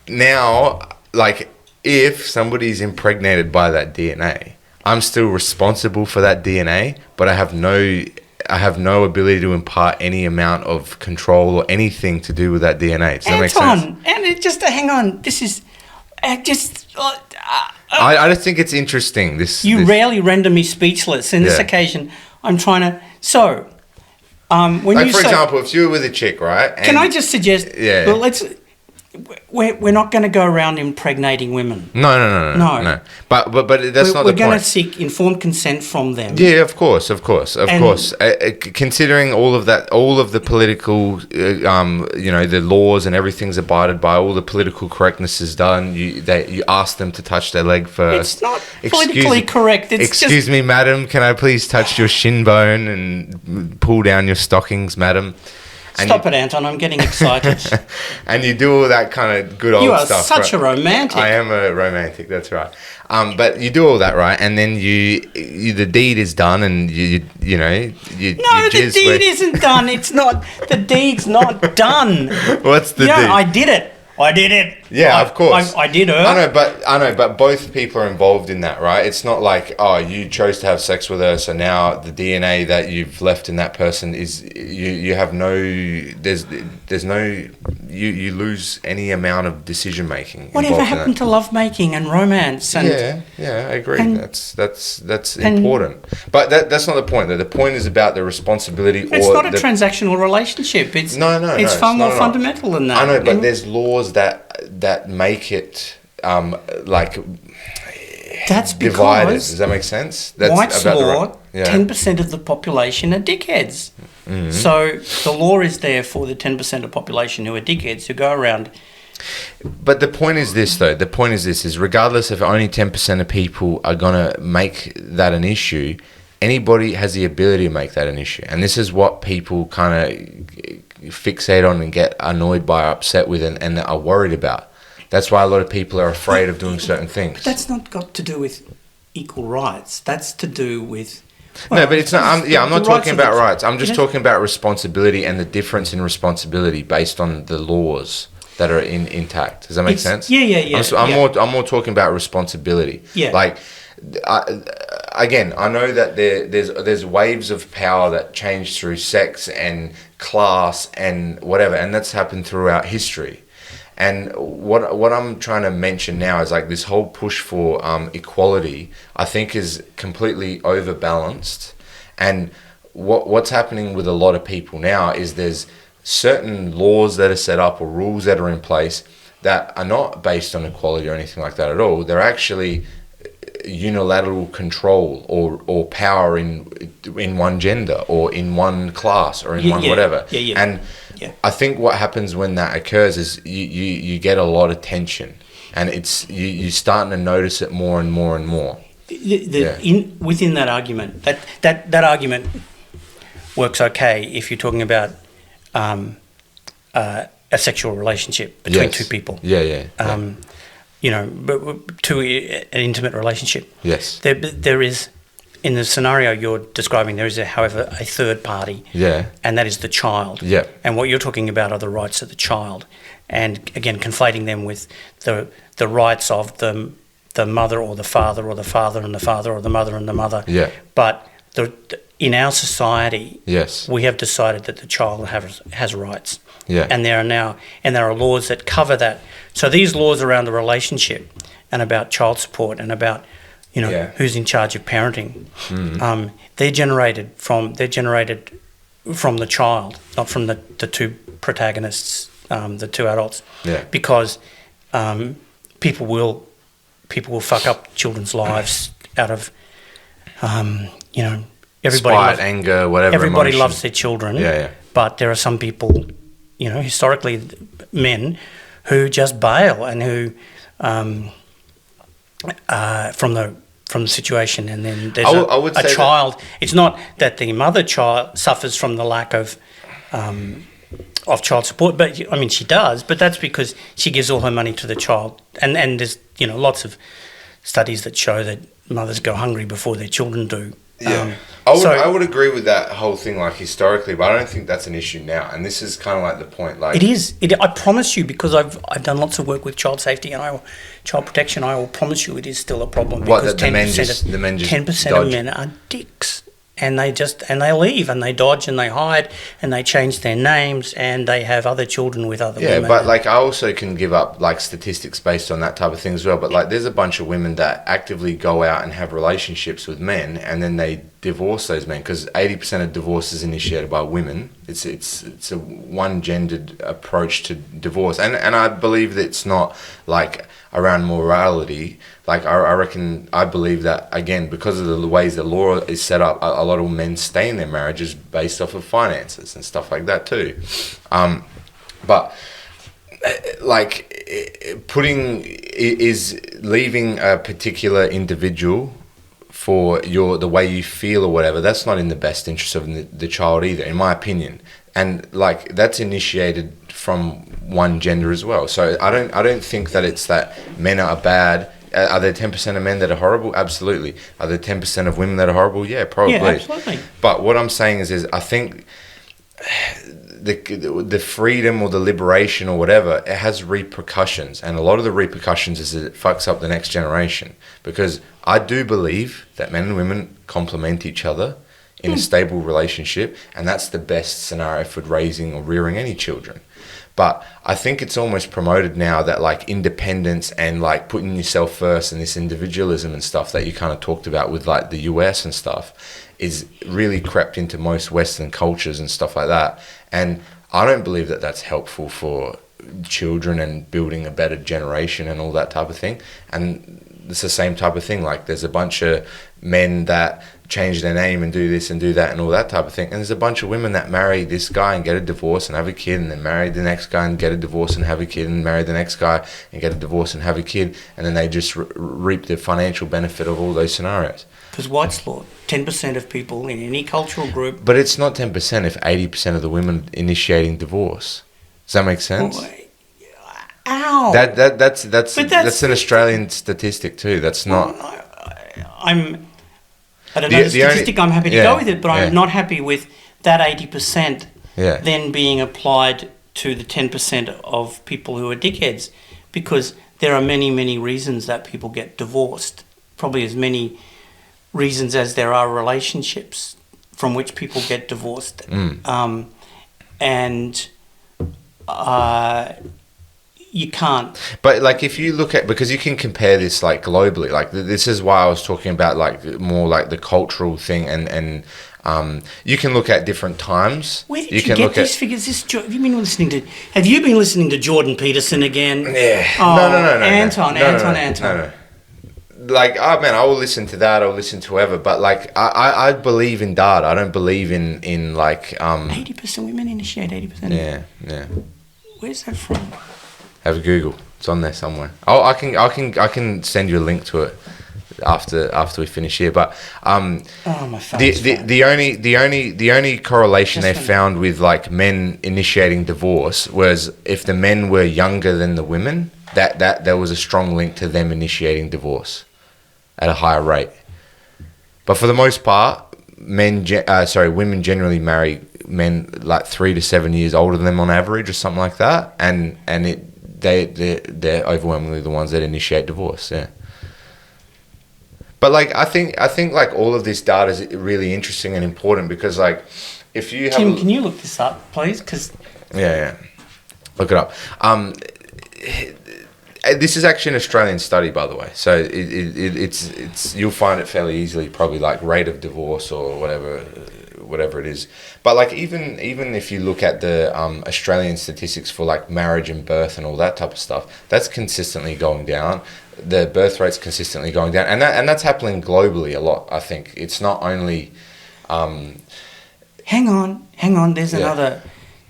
now, if somebody's impregnated by that DNA, I'm still responsible for that DNA, but I have no ability to impart any amount of control or anything to do with that DNA. Does that make sense? And just hang on. This is I just think it's interesting. You rarely render me speechless. In this occasion, I'm trying to. So, when you for example, if you were with a chick, right? Can I just suggest? Yeah. Well, we're not going to go around impregnating women. No. But that's not the point. We're going to seek informed consent from them. Yeah, of course. Considering all of that, all of the political, the laws and everything's abided by, all the political correctness is done. You ask them to touch their leg first. It's not politically correct. Excuse me, madam. Can I please touch your shin bone and pull down your stockings, madam? Stop it, Anton. I'm getting excited. And you do all that kind of good old stuff. You are such a romantic. I am a romantic, that's right. But you do all that, right? And then the deed is done, and the deed isn't done. It's not. The deed's not done. What's the deed? I did it. Yeah, of course. I did her. I know, but both people are involved in that, right? It's not you chose to have sex with her, so now the DNA that you've left in that person is you have no. There's no. You lose any amount of decision making. Whatever happened to love making and romance? And yeah, I agree. That's important. But that's not the point. Though. The point is about the responsibility. It's not a transactional relationship. It's far more fundamental than that. I know, but there's laws that make it like That's divided. because Does that make sense? That's White's about the law, right- yeah. 10% of the population are dickheads. So the law is there for the 10% of population who are dickheads who go around. But the point is this, though. The point is this: is regardless if only 10% of people are gonna make that an issue, anybody has the ability to make that an issue, and this is what people kind of fixate on and get annoyed by, upset with, and are worried about. That's why a lot of people are afraid of doing certain things. But that's not got to do with equal rights. That's to do with... No, but it's not. I'm not talking about rights. I'm just Yes. talking about responsibility and the difference in responsibility based on the laws that are intact. Does that make sense? Yeah. I'm more talking about responsibility. Yeah. Like, again, I know that there's waves of power that change through sex and class and whatever, and that's happened throughout history. And what I'm trying to mention now is like this whole push for equality, I think, is completely overbalanced. And what's happening with a lot of people now is there's certain laws that are set up or rules that are in place that are not based on equality or anything like that at all. They're actually unilateral control or power in one gender or in one class or in one whatever. And I think what happens when that occurs is you get a lot of tension, and it's you're starting to notice it more and more and more. Within that argument, that argument works okay if you're talking about a sexual relationship between two people. But to an intimate relationship. Yes. There is, in the scenario you're describing, there is, however, a third party. Yeah. And that is the child. Yeah. And what you're talking about are the rights of the child, and again, conflating them with the rights of the mother or the father and the father or the mother and the mother. Yeah. But in our society, yes, we have decided that the child has rights. Yeah. And there are laws that cover that. So these laws around the relationship and about child support and about who's in charge of parenting, they're generated from the child, not from the two protagonists, the two adults. Yeah. Because people will fuck up children's lives out of spite, anger, whatever. Everybody emotion. loves their children. Yeah. But there are some people, historically, men who just bail and who from the situation, and then there's a child. It's not that the mother child suffers from the lack of child support, but I mean she does. But that's because she gives all her money to the child, and there's lots of studies that show that mothers go hungry before their children do. Yeah, I would agree with that whole thing, like historically, but I don't think that's an issue now. And this is kind of like the point. Like it is. I promise you, because I've done lots of work with child safety and child protection. I will promise you, it is still a problem. What, because that the men just 10% of men are dicks. And they leave and they dodge and they hide and they change their names and they have other children with other women. Yeah, but like I also can give up like statistics based on that type of thing as well. But like there's a bunch of women that actively go out and have relationships with men and then they divorce those men, because 80% of divorce is initiated by women. It's a one-gendered approach to divorce, and I believe that it's not like around morality. Like I believe that, again, because of the ways the law is set up, a lot of men stay in their marriages based off of finances and stuff like that too. But like leaving a particular individual for the way you feel or whatever, that's not in the best interest of the child either, in my opinion. And like that's initiated from one gender as well. So I don't think that it's that men are bad. Are there 10% of men that are horrible? Absolutely. Are there 10% of women that are horrible? Yeah, probably. Yeah, absolutely. But what I'm saying is I think the freedom or the liberation or whatever, it has repercussions, and a lot of the repercussions is that it fucks up the next generation, because I do believe that men and women complement each other in a stable relationship, and that's the best scenario for raising or rearing any children. But I think it's almost promoted now that like independence and like putting yourself first and this individualism and stuff that you kind of talked about with like the US and stuff is really crept into most Western cultures and stuff like that. And I don't believe that that's helpful for children and building a better generation and all that type of thing. And it's the same type of thing. Like there's a bunch of men that change their name and do this and do that and all that type of thing. And there's a bunch of women that marry this guy and get a divorce and have a kid, and then marry the next guy and get a divorce and have a kid, and marry the next guy and get a divorce and have a kid. And then they just reap the financial benefit of all those scenarios. Because White's Law, 10% of people in any cultural group... But it's not 10% if 80% of the women initiating divorce. Does that make sense? Ow! That's an Australian statistic too. That's not... I don't know the statistic. I'm happy to go with it, but I'm not happy with that 80% then being applied to the 10% of people who are dickheads, because there are many, many reasons that people get divorced. Probably as many reasons as there are relationships from which people get divorced. You can't. But like if you look at, because you can compare this like globally, like this is why I was talking about like more like the cultural thing, and you can look at different times. Where did you get these figures? Have you been listening to Jordan Peterson again? Yeah. Oh, No. Anton. No. Like, man, I will listen to that. I'll listen to whoever. But like, I believe in data. I don't believe in like 80% women initiate 80%. Yeah. Where's that from? Have a Google. It's on there somewhere. Oh, I can send you a link to it after we finish here. But my phone's the only correlation they found with like men initiating divorce was if the men were younger than the women, that there was a strong link to them initiating divorce at a higher rate. But for the most part, women generally marry men like 3 to 7 years older than them on average, or something like that, and they're overwhelmingly the ones that initiate divorce. Yeah. But like I think like all of this data is really interesting and important, because like if you have Tim, can you look this up, please? Because look it up. This is actually an Australian study, by the way. So it's you'll find it fairly easily, probably like rate of divorce or whatever it is. But like even if you look at the Australian statistics for like marriage and birth and all that type of stuff, that's consistently going down. The birth rate's consistently going down, and that's happening globally a lot. I think it's not only. Hang on. There's another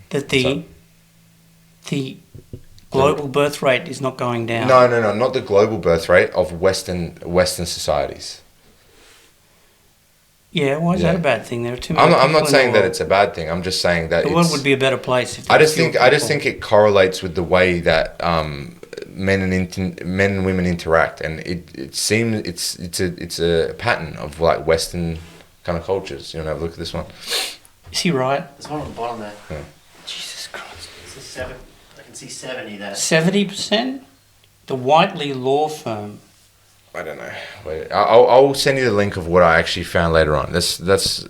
that the global birth rate is not going down. No, not the global birth rate of Western societies. Yeah, why is that a bad thing? There are too many. I'm not saying that it's a bad thing. I'm just saying that the world would be a better place if. I just think it correlates with the way that men and women interact, and it seems it's a pattern of like Western kind of cultures. You want to have a look at this one? Is he right? There's one on the bottom there. Yeah. Jesus Christ! It's a 7. I can see 70 there. 70%. The Whiteley Law Firm. I don't know. Wait, I'll send you the link of what I actually found later on. That's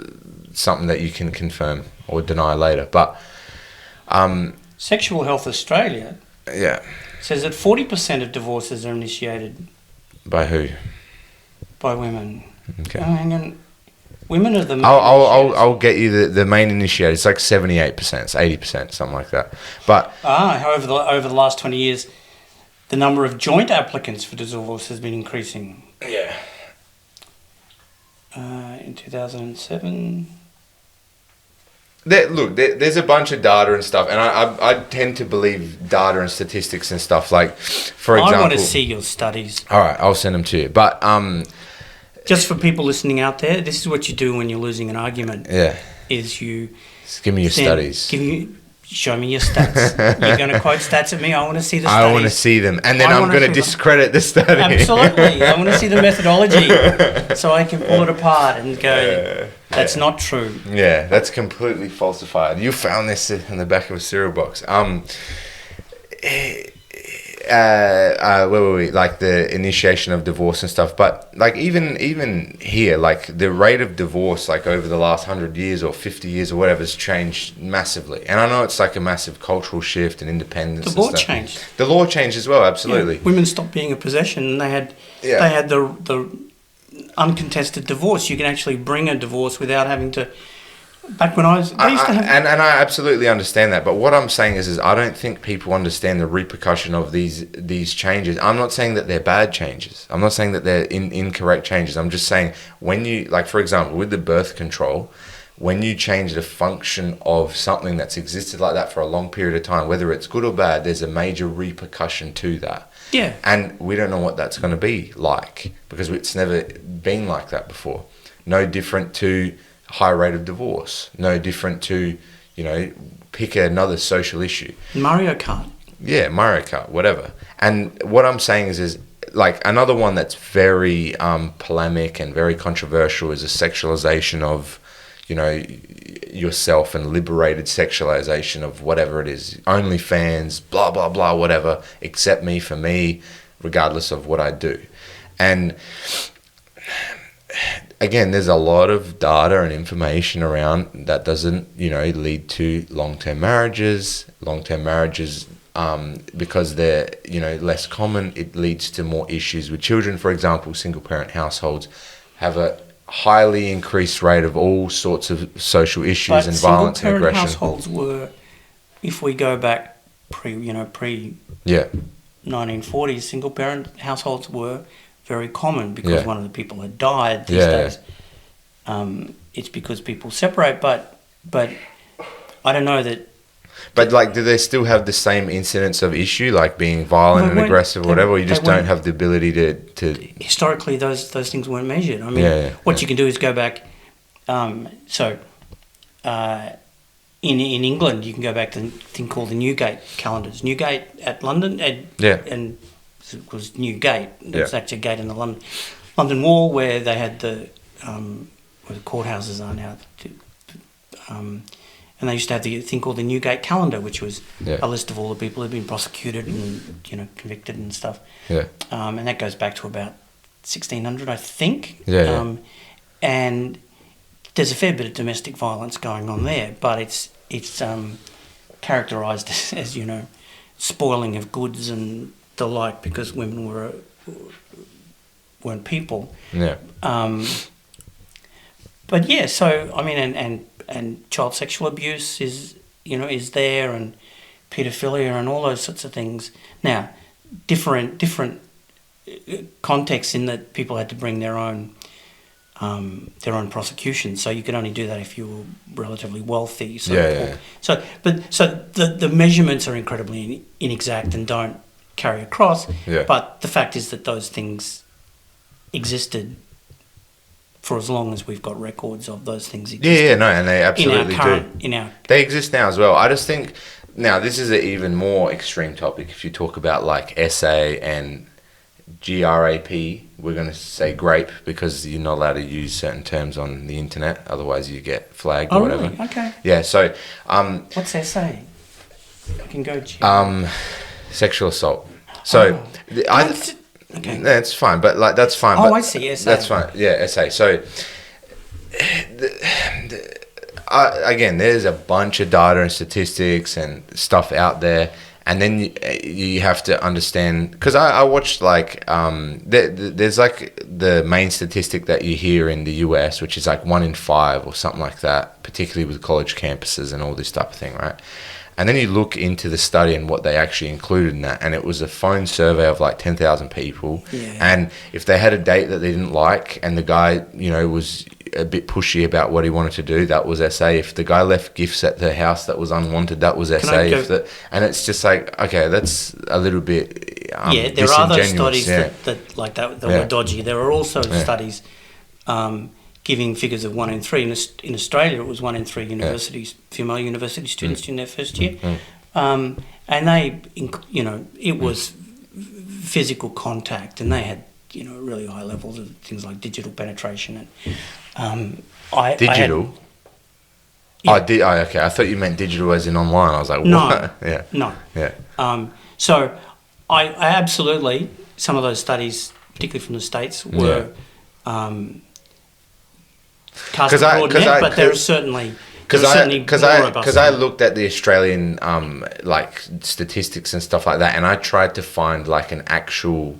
something that you can confirm or deny later. But Sexual Health Australia says that 40% of divorces are initiated by who? By women. Okay. Oh, hang on. Women are the main I'll get you the main initiator. It's like 78%, it's 80%, something like that. But however, over the last 20 years, the number of joint applicants for divorce has been increasing. Yeah. In 2007. There's a bunch of data and stuff, and I tend to believe data and statistics and stuff. Like, for example, I want to see your studies. All right, I'll send them to you. But just for people listening out there, this is what you do when you're losing an argument. Yeah. Is you just give me your studies. Show me your stats. You're going to quote stats at me. I want to see the studies. I want to see them, and then I'm going to discredit the study. Absolutely, I want to see the methodology, so I can pull it apart and go, "That's not true." Yeah, that's completely falsified. You found this in the back of a cereal box. Where were we? Like the initiation of divorce and stuff. But like even here, like the rate of divorce, like over the last 100 years or 50 years or whatever, has changed massively. And I know it's like a massive cultural shift and independence. The law changed. The law changed as well. Absolutely. Yeah, women stopped being a possession, and they had the uncontested divorce. You can actually bring a divorce without having to back when I was, they used to have. And I absolutely understand that, but what I'm saying is I don't think people understand the repercussion of these changes. I'm not saying that they're bad changes. I'm not saying that they're incorrect changes. I'm just saying when you, like for example, with the birth control, when you change the function of something that's existed like that for a long period of time, whether it's good or bad, there's a major repercussion to that. Yeah. And we don't know what that's going to be like because it's never been like that before. No different to high rate of divorce. No different to, pick another social issue. Mario Kart. Yeah, Mario Kart, whatever. And what I'm saying is like another one that's very polemic and very controversial is a sexualization of, yourself and liberated sexualization of whatever it is. OnlyFans, blah, blah, blah, whatever. Accept me for me, regardless of what I do. And again, there's a lot of data and information around that doesn't, lead to long-term marriages. Long-term marriages, because they're, less common, it leads to more issues with children. For example, single-parent households have a highly increased rate of all sorts of social issues and violence and aggression. Households were, if we go back pre 1940s, single-parent households were very common because one of the people had died these days. It's because people separate, but I don't know that. But like, do they still have the same incidence of issue, like being violent and aggressive or whatever, or you just don't have the ability to... Historically, those things weren't measured. I mean, what you can do is go back... in England, you can go back to a thing called the Newgate calendars. Newgate at London, and it was Newgate. It's actually a gate in the London Wall where they had the... where the courthouses are now. And they used to have the thing called the Newgate calendar, which was a list of all the people who'd been prosecuted and convicted and stuff. Yeah. And that goes back to about 1600, I think. And there's a fair bit of domestic violence going on there, but it's characterised as spoiling of goods and the like because women weren't people. Yeah. But yeah, so I mean, and child sexual abuse is there, and paedophilia and all those sorts of things. Now, different contexts in that people had to bring their own prosecution. So you could only do that if you were relatively wealthy. So the measurements are incredibly inexact and don't carry across. Yeah. But the fact is that those things existed for as long as we've got records of those things existing. And they absolutely do. They exist now as well. I just think, now this is an even more extreme topic. If you talk about like SA and GRAP, we're going to say grape because you're not allowed to use certain terms on the internet, otherwise you get flagged or whatever. Really? Okay. Yeah, so... what's SA? I can go... sexual assault. So... Okay. No, it's fine, but like that's fine. Oh, I see. SA. That's fine. Yeah, SA. So, again, there's a bunch of data and statistics and stuff out there, and then you have to understand because I watched like there's like the main statistic that you hear in the US, which is like 1 in 5 or something like that, particularly with college campuses and all this type of thing, right? And then you look into the study and what they actually included in that. And it was a phone survey of like 10,000 people. Yeah. And if they had a date that they didn't like and the guy, was a bit pushy about what he wanted to do, that was SA. If the guy left gifts at the house that was unwanted, that was SA. And it's just like, okay, that's a little bit there are those studies that were dodgy. There are also studies giving figures of 1 in 3. In Australia, it was 1 in 3 female university students in their first year. And they, it was physical contact, and they had, really high levels of things like digital penetration. And digital? Okay. I thought you meant digital as in online. I was like, what? No. So I absolutely, some of those studies, particularly from the States, were... because I looked at the Australian like statistics and stuff like that, and I tried to find like an actual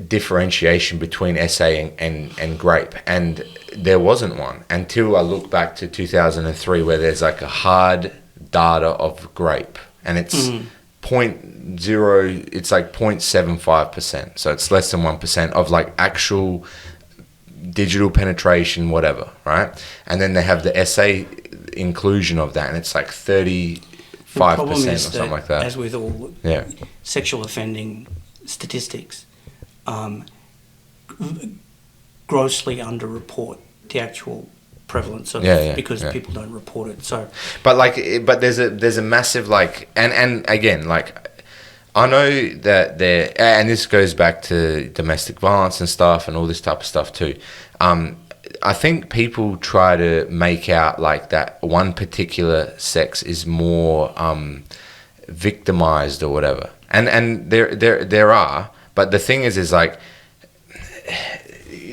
differentiation between SA and grape, and there wasn't one until I look back to 2003, where there's like a hard data of grape, and it's point zero, it's like 0.75%, so it's less than 1% of like actual digital penetration, whatever, right? And then they have the SA inclusion of that, and it's like 35% or something like that. As with all sexual offending statistics, grossly underreport the actual prevalence of because people don't report it. So, but there's a massive like, and again, like, I know that there, and this goes back to domestic violence and stuff and all this type of stuff too. I think people try to make out like that one particular sex is more victimized or whatever, and there are. But the thing is like,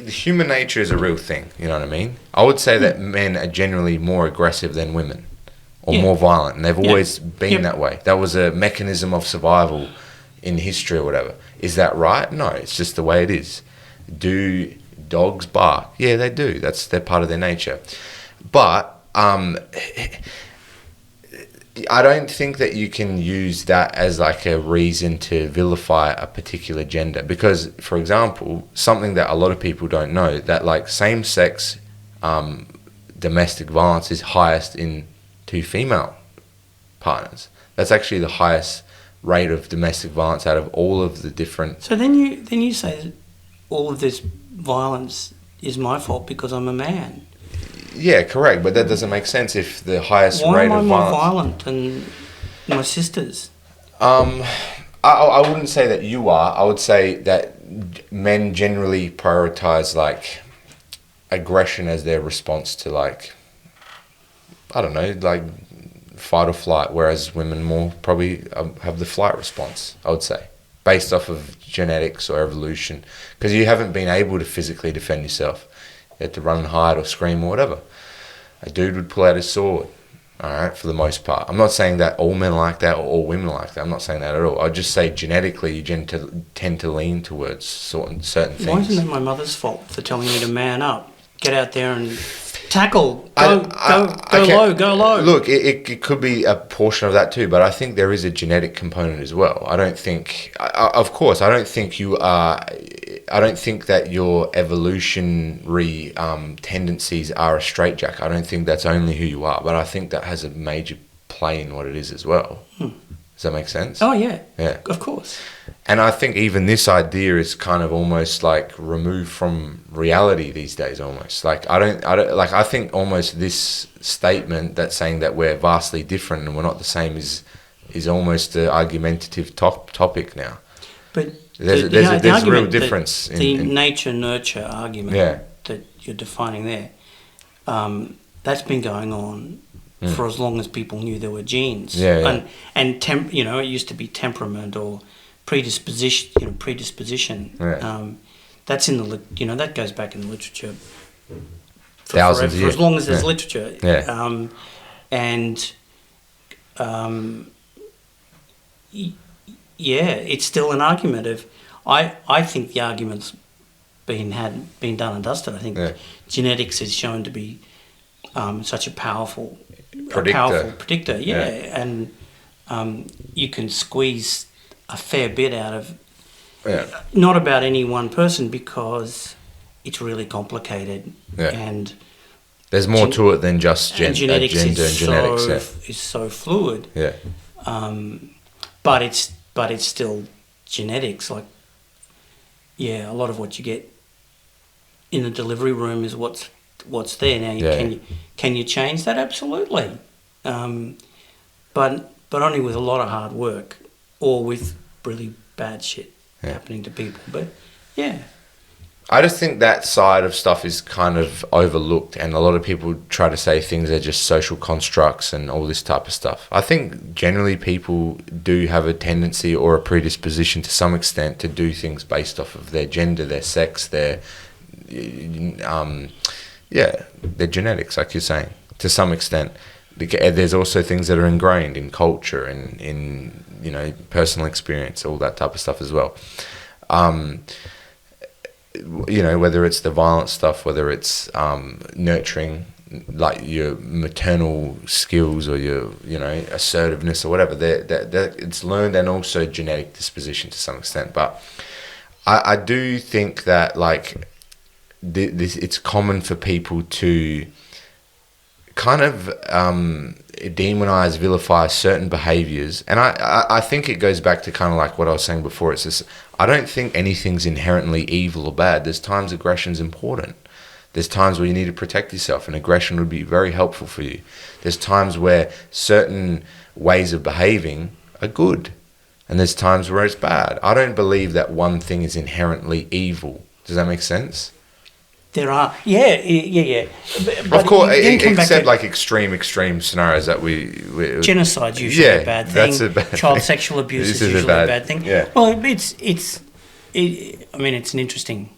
human nature is a real thing. You know what I mean? I would say that men are generally more aggressive than women, or more violent, and they've always been that way. That was a mechanism of survival in history or whatever. Is that right? No, it's just the way it is. Do dogs bark? Yeah, they do. They're part of their nature. But I don't think that you can use that as like a reason to vilify a particular gender, because, for example, something that a lot of people don't know, that like same-sex domestic violence is highest in two female partners. That's actually the highest rate of domestic violence out of all of the different. So then you say that all of this violence is my fault because I'm a man. Yeah, correct, but that doesn't make sense if the highest Why rate am I of more violence. violent than my sisters? I wouldn't say that you are. I would say that men generally prioritize like aggression as their response to like, I don't know, like fight or flight, whereas women more probably have the flight response, I would say, based off of genetics or evolution, because you haven't been able to physically defend yourself. You had to run and hide or scream or whatever. A dude would pull out his sword, all right, for the most part. I'm not saying that all men are like that or all women are like that. I'm not saying that at all. I'd just say genetically you tend to lean towards certain things. Why isn't that my mother's fault for telling me to man up, get out there and tackle, go low? Look, it could be a portion of that too, but I think there is a genetic component as well. I don't think, of course, I don't think you are. I don't think that your evolutionary tendencies are a straitjacket. I don't think that's only who you are, but I think that has a major play in what it is as well. Does that make sense? Oh yeah, yeah, of course. And I think even this idea is kind of almost like removed from reality these days. Almost like I think almost this statement that's saying that we're vastly different and we're not the same is almost an argumentative topic now. But there's a real difference. The nature-nurture argument that you're defining there, that's been going on for as long as people knew there were genes. And it used to be temperament or predisposition. That's in the that goes back in the literature for thousands of years. For as long as there's literature. It's still an argument of. I think the argument's been done and dusted. I think genetics is shown to be such a powerful predictor. And you can squeeze a fair bit out of. Not about any one person, because it's really complicated and there's more to it than just genetics is so fluid. But it's still genetics. Like a lot of what you get in the delivery room is what's there now. Can you change that? Absolutely, but only with a lot of hard work or with really bad shit happening to people. But I just think that side of stuff is kind of overlooked, and a lot of people try to say things are just social constructs and all this type of stuff. I think generally people do have a tendency or a predisposition to some extent to do things based off of their gender, their sex, their genetics, like you're saying, to some extent. There's also things that are ingrained in culture and in personal experience, all that type of stuff as well. you know, whether it's the violent stuff, whether it's nurturing, like your maternal skills or your, you know, assertiveness or whatever, that it's learned, and also genetic disposition to some extent. But I do think that, like, it's common for people to kind of demonize, vilify certain behaviors. And I think it goes back to kind of like what I was saying before. It's just, I don't think anything's inherently evil or bad. There's times aggression's important. There's times where you need to protect yourself, and aggression would be very helpful for you. There's times where certain ways of behaving are good, and there's times where it's bad. I don't believe that one thing is inherently evil. Does that make sense? There are, yeah. But of course, except to, like extreme scenarios that we genocide's usually a bad thing. That's a bad Child thing. sexual abuse is usually a bad thing. Yeah. Well, it's an interesting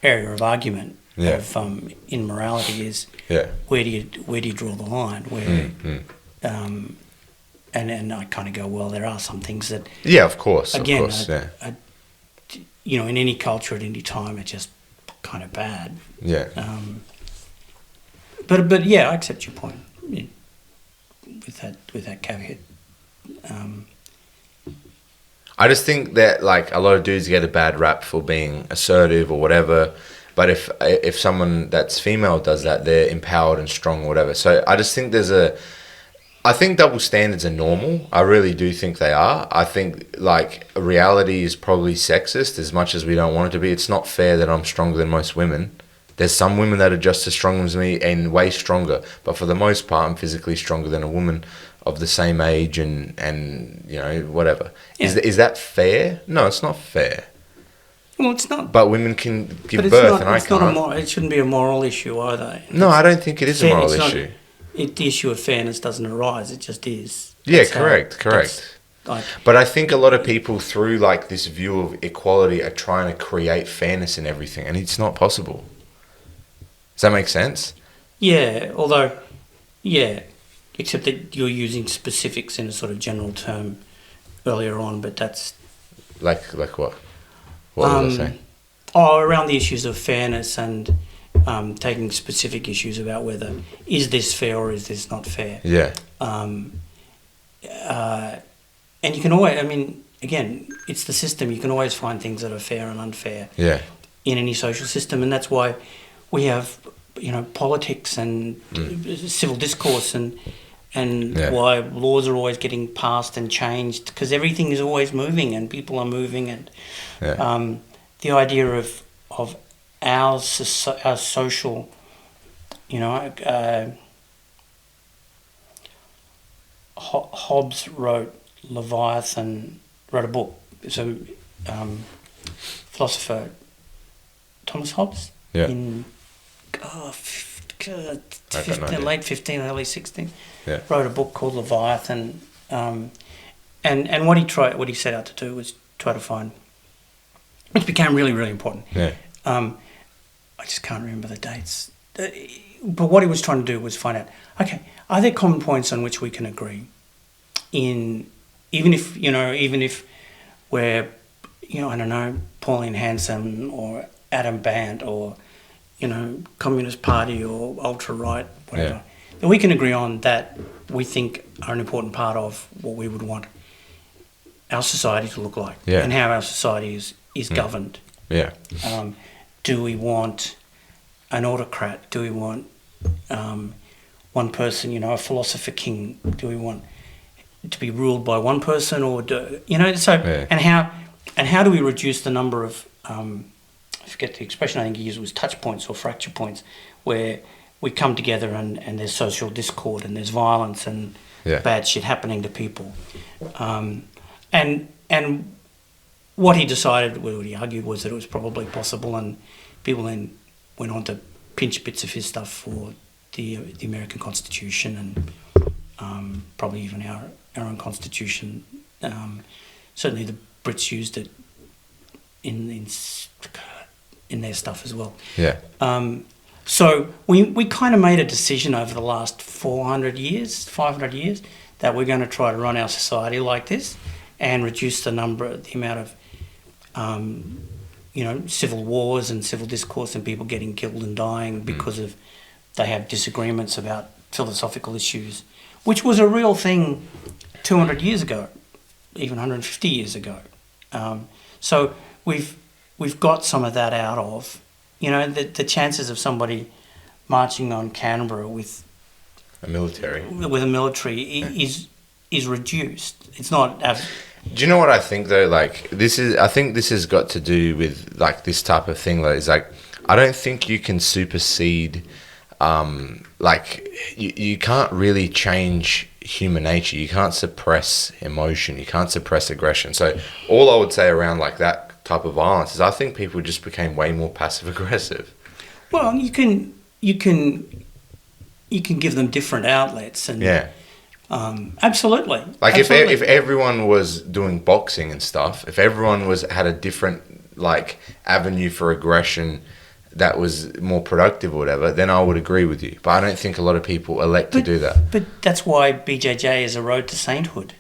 area of argument of in morality is where do you draw the line? Where and I kind of go, well, there are some things that of course, you know, in any culture at any time, it's just kind of bad. But yeah, I accept your point with that caveat. I just think that, like, a lot of dudes get a bad rap for being assertive or whatever, but if someone that's female does that, they're empowered and strong or whatever. So I just think I think double standards are normal. I really do think they are. I think, like, reality is probably sexist as much as we don't want it to be. It's not fair that I'm stronger than most women. There's some women that are just as strong as me and way stronger, but for the most part, I'm physically stronger than a woman of the same age and you know, whatever. Yeah. Is that fair? No, it's not fair. Well, it's not. But women can give birth, and I can't. It shouldn't be a moral issue either. No, I don't think it is a moral issue. The issue of fairness doesn't arise. It just is. Yeah, correct. But I think a lot of people, through, like, this view of equality, are trying to create fairness in everything, and it's not possible. Does that make sense? Yeah, except that you're using specifics in a sort of general term earlier on, but that's... Like what? What was I saying? Around the issues of fairness and taking specific issues about whether, is this fair or is this not fair? Yeah. And you can always, I mean, again, it's the system. You can always find things that are fair and unfair in any social system, and that's why we have, you know, politics and civil discourse and why laws are always getting passed and changed, because everything is always moving and people are moving, and the idea of our social, you know, Hobbes wrote a book. So philosopher Thomas Hobbes in late 15, early 16, wrote a book called Leviathan, and what he set out to do was try to find, which became really, really important. I just can't remember the dates, but what he was trying to do was find out, okay, are there common points on which we can agree in, even if we're, you know, I don't know, Pauline Hanson or Adam Bant or, you know, Communist Party or ultra-right, whatever, that we can agree on that we think are an important part of what we would want our society to look like and how our society is governed. Do we want an autocrat? Do we want one person, you know, a philosopher king? Do we want to be ruled by one person, or and how do we reduce the number of I forget the expression I think he used was touch points or fracture points, where we come together and there's social discord and there's violence and bad shit happening to people, and what he decided, what he argued, was that it was probably possible, and people then went on to pinch bits of his stuff for the American Constitution and probably even our own Constitution. Certainly the Brits used it in their stuff as well. So we kind of made a decision over the last 500 years, that we're going to try to run our society like this and reduce the amount of civil wars and civil discourse and people getting killed and dying because of they have disagreements about philosophical issues, which was a real thing 200 years ago, even 150 years ago. So we've got some of that out of, the chances of somebody marching on Canberra with A military. is reduced. It's not. Do you know what I think though? Like I think this has got to do with like this type of thing. Though, is like I don't think you can supersede. You can't really change human nature. You can't suppress emotion. You can't suppress aggression. So all I would say around like that type of violence is I think people just became way more passive aggressive. Well, you can give them different outlets and yeah. Absolutely. Like absolutely. if everyone was doing boxing and stuff, if everyone had a different like avenue for aggression that was more productive or whatever, then I would agree with you. But I don't think a lot of people elect to do that. But that's why BJJ is a road to sainthood.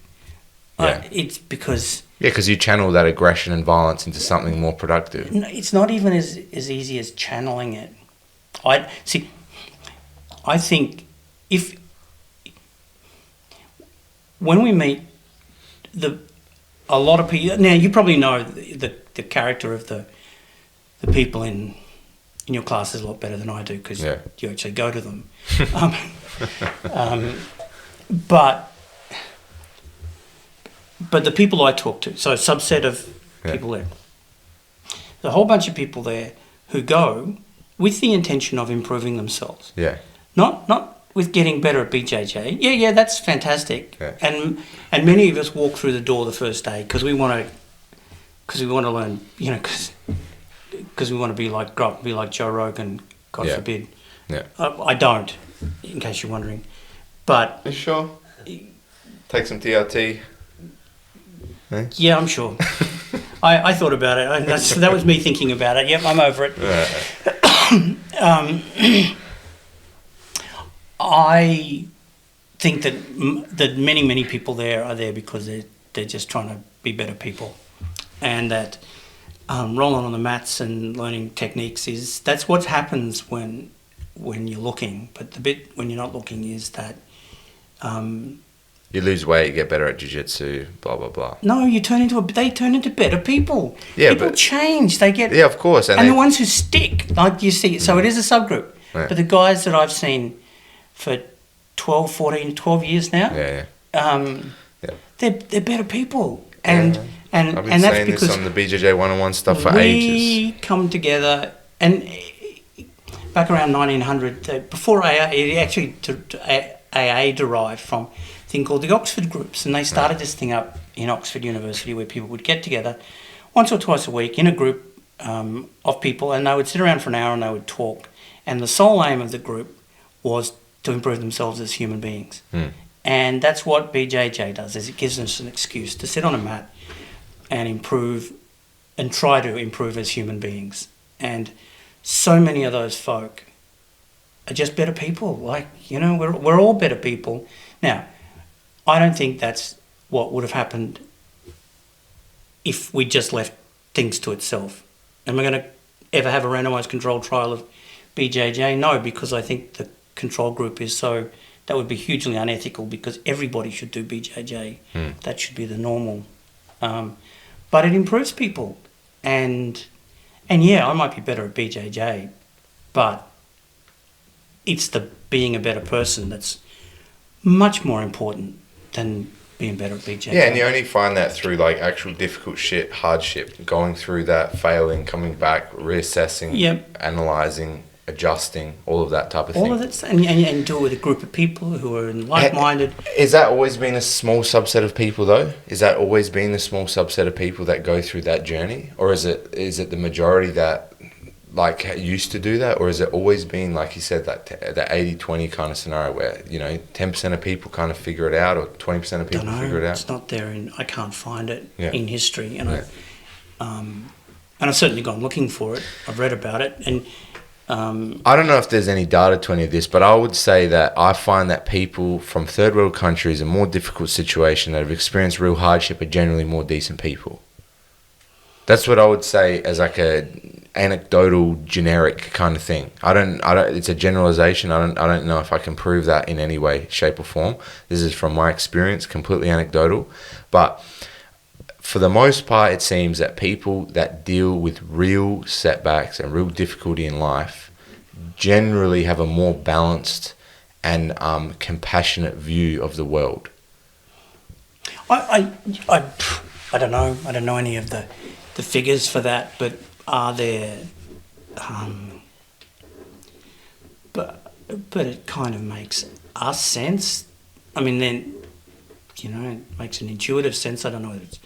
Yeah. It's because... Yeah, because you channel that aggression and violence into something more productive. It's not even as easy as channeling it. I think when we meet a lot of people... Now, you probably know the character of the people in your classes a lot better than I do because you actually go to them. But the people I talk to, so a subset of people there, there's a whole bunch of people there who go with the intention of improving themselves. Yeah. Not with getting better at BJJ. Yeah, that's fantastic. Yeah. And many of us walk through the door the first day because we want to learn, because we want to grow up and be like Joe Rogan, God forbid. Yeah. I don't, in case you're wondering. But... You sure? Take some TRT. Eh? Yeah, I'm sure. I thought about it. That was me thinking about it. Yep, I'm over it. Right. I think that many people there are there because they're just trying to be better people, and that rolling on the mats and learning techniques that's what happens when you're looking. But the bit when you're not looking is that you lose weight, you get better at jiu-jitsu, blah blah blah. No, they turn into better people. Yeah, people change. They get of course, and the ones who stick, like you see. So it is a subgroup. Yeah. But the guys that I've seen for 12 years now, they're better people, and I've been that's saying because this on the BJJ 101 stuff for we ages. come together, and back around 1900, before AA, AA derived from a thing called the Oxford groups, and they started this thing up in Oxford University where people would get together once or twice a week in a group of people, and they would sit around for an hour and they would talk, and the sole aim of the group was to improve themselves as human beings. And that's what BJJ does, is it gives us an excuse to sit on a mat and improve and try to improve as human beings. And so many of those folk are just better people. We're all better people. Now, I don't think that's what would have happened if we just left things to itself. Am I going to ever have a randomised controlled trial of BJJ? No, because I think the control group that would be hugely unethical because everybody should do BJJ. That should be the normal. But it improves people. And yeah, I might be better at BJJ, but it's the being a better person that's much more important than being better at BJJ. Yeah, and you only find that through like actual difficult shit, hardship, going through that, failing, coming back, reassessing, analysing, adjusting, all of that type of thing. All of that, and do it with a group of people who are like-minded. Is that always been a small subset of people though? Is that always been the small subset of people that go through that journey? Or is it the majority that like used to do that? Or has it always been, like you said, that 80-20 kind of scenario where, 10% of people kind of figure it out or 20% of people figure it out? It's not there I can't find it in history. And I've certainly gone looking for it. I've read about it. And I don't know if there's any data to any of this, but I would say that I find that people from third world countries in more difficult situations that have experienced real hardship are generally more decent people. That's what I would say as like a anecdotal, generic kind of thing. I don't. It's a generalization. I don't know if I can prove that in any way, shape, or form. This is from my experience, completely anecdotal. But for the most part, it seems that people that deal with real setbacks and real difficulty in life generally have a more balanced and compassionate view of the world. I don't know. I don't know any of the figures for that, but are there? But it kind of makes us sense. I mean, then, it makes an intuitive sense. I don't know whether it's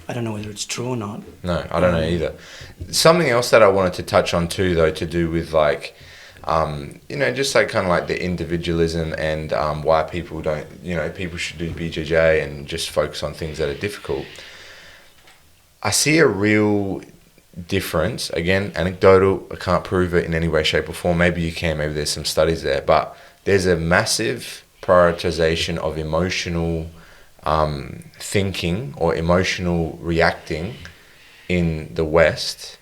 I don't know whether it's true or not. No, I don't know either. Something else that I wanted to touch on too, though, to do with like, just like kind of like the individualism and why people don't, people should do BJJ and just focus on things that are difficult. I see a real difference, again, anecdotal, I can't prove it in any way, shape or form. Maybe you can, maybe there's some studies there, but there's a massive prioritization of emotional thinking or emotional reacting in the West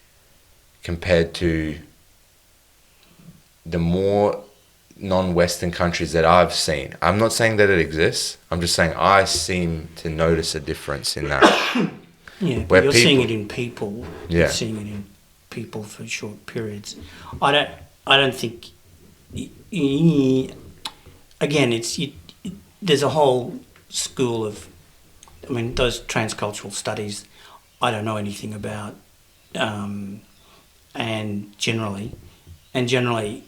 compared to the more non-Western countries that I've seen. I'm not saying that it exists. I'm just saying I seem to notice a difference in that. Yeah, but you're seeing it in people. Yeah. You're seeing it in people for short periods. I don't think. Again, there's a whole school of. I mean, those transcultural studies, I don't know anything about, and generally,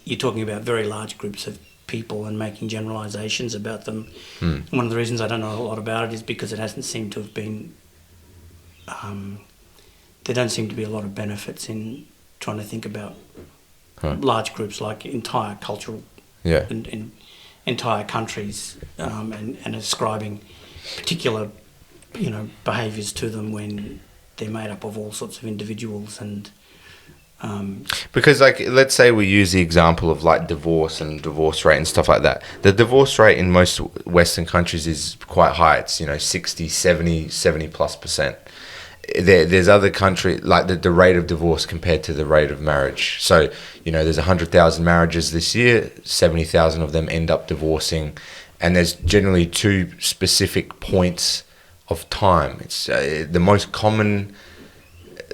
you're talking about very large groups of people and making generalisations about them. One of the reasons I don't know a lot about it is because it hasn't seemed to have been. There don't seem to be a lot of benefits in trying to think about large groups like entire cultural and entire countries and ascribing particular behaviours to them when they're made up of all sorts of individuals and because like let's say we use the example of like divorce and divorce rate and stuff like that. The divorce rate in most Western countries is quite high. It's 60, 70 plus %. There's other countries like the rate of divorce compared to the rate of marriage. So there's 100,000 marriages this year, 70,000 of them end up divorcing, and there's generally two specific points of time. It's the most common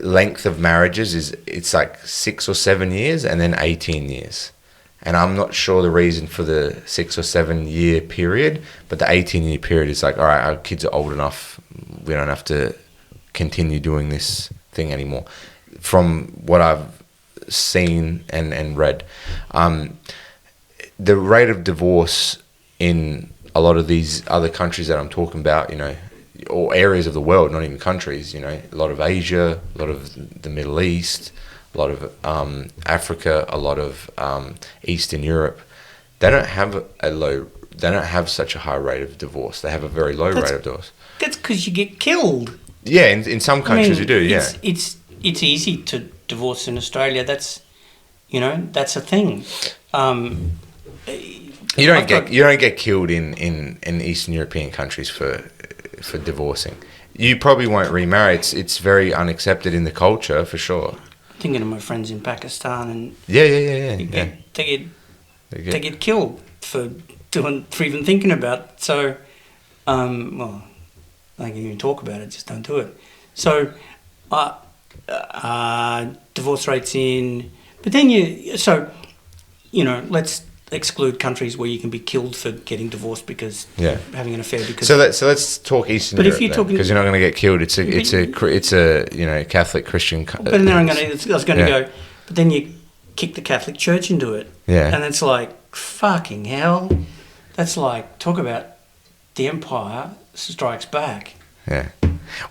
length of marriages it's like 6 or 7 years and then 18 years. And I'm not sure the reason for the 6 or 7 year period, but the 18-year period is like, all right, our kids are old enough, we don't have to continue doing this thing anymore. From what I've seen and read, the rate of divorce in a lot of these other countries that I'm talking about, or areas of the world, not even countries, a lot of Asia, a lot of the Middle East, a lot of Africa, a lot of Eastern Europe, they don't have such a high rate of divorce. They have a very low rate of divorce. That's because you get killed. Yeah, in some countries you do. Yeah, it's easy to divorce in Australia. That's that's a thing. You don't get killed in Eastern European countries for divorcing. You probably won't remarry. It's very unaccepted in the culture for sure. Thinking of my friends in Pakistan and they get killed for even thinking about it. So, I can even talk about it, just don't do it. So, divorce rates but then let's exclude countries where you can be killed for getting divorced because having an affair. Because so let's talk Eastern Europe, because you're not going to get killed. It's a Catholic Christian. But then I was going to go. But then you kick the Catholic Church into it. Yeah. And it's like fucking hell. That's like talk about the Empire strikes back. Yeah.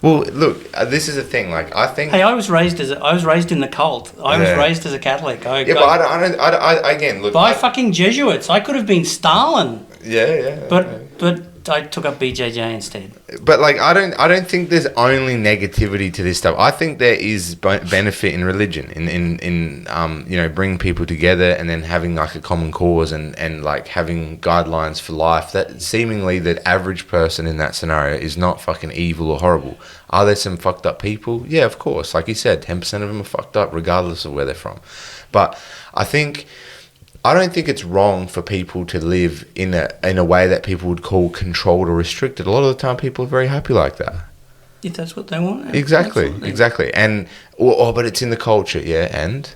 Well, look, this is the thing. Like, I think. Hey, I was raised in the cult. I was raised as a Catholic. But I again look. By fucking Jesuits, I could have been Stalin. Yeah. But took up BJJ instead. But like, I don't think there's only negativity to this stuff. I think there is benefit in religion, in you know, bringing people together and then having like a common cause and like having guidelines for life. That seemingly the average person in that scenario is not fucking evil or horrible. Are there some fucked up people? Yeah, of course. Like you said, 10% of them are fucked up, regardless of where they're from. But I don't think it's wrong for people to live in a way that people would call controlled or restricted. A lot of the time, people are very happy like that. If that's what they want. Exactly, Absolutely. exactly. And but it's in the culture, yeah. And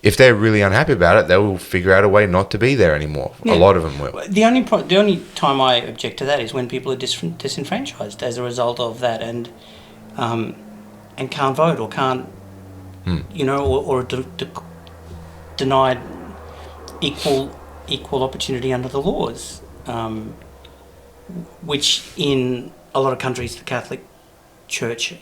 if they're really unhappy about it, they will figure out a way not to be there anymore. Yeah. A lot of them will. The only time I object to that is when people are disenfranchised as a result of that, and can't vote or can't, you know, or denied equal opportunity under the laws, which in a lot of countries the Catholic Church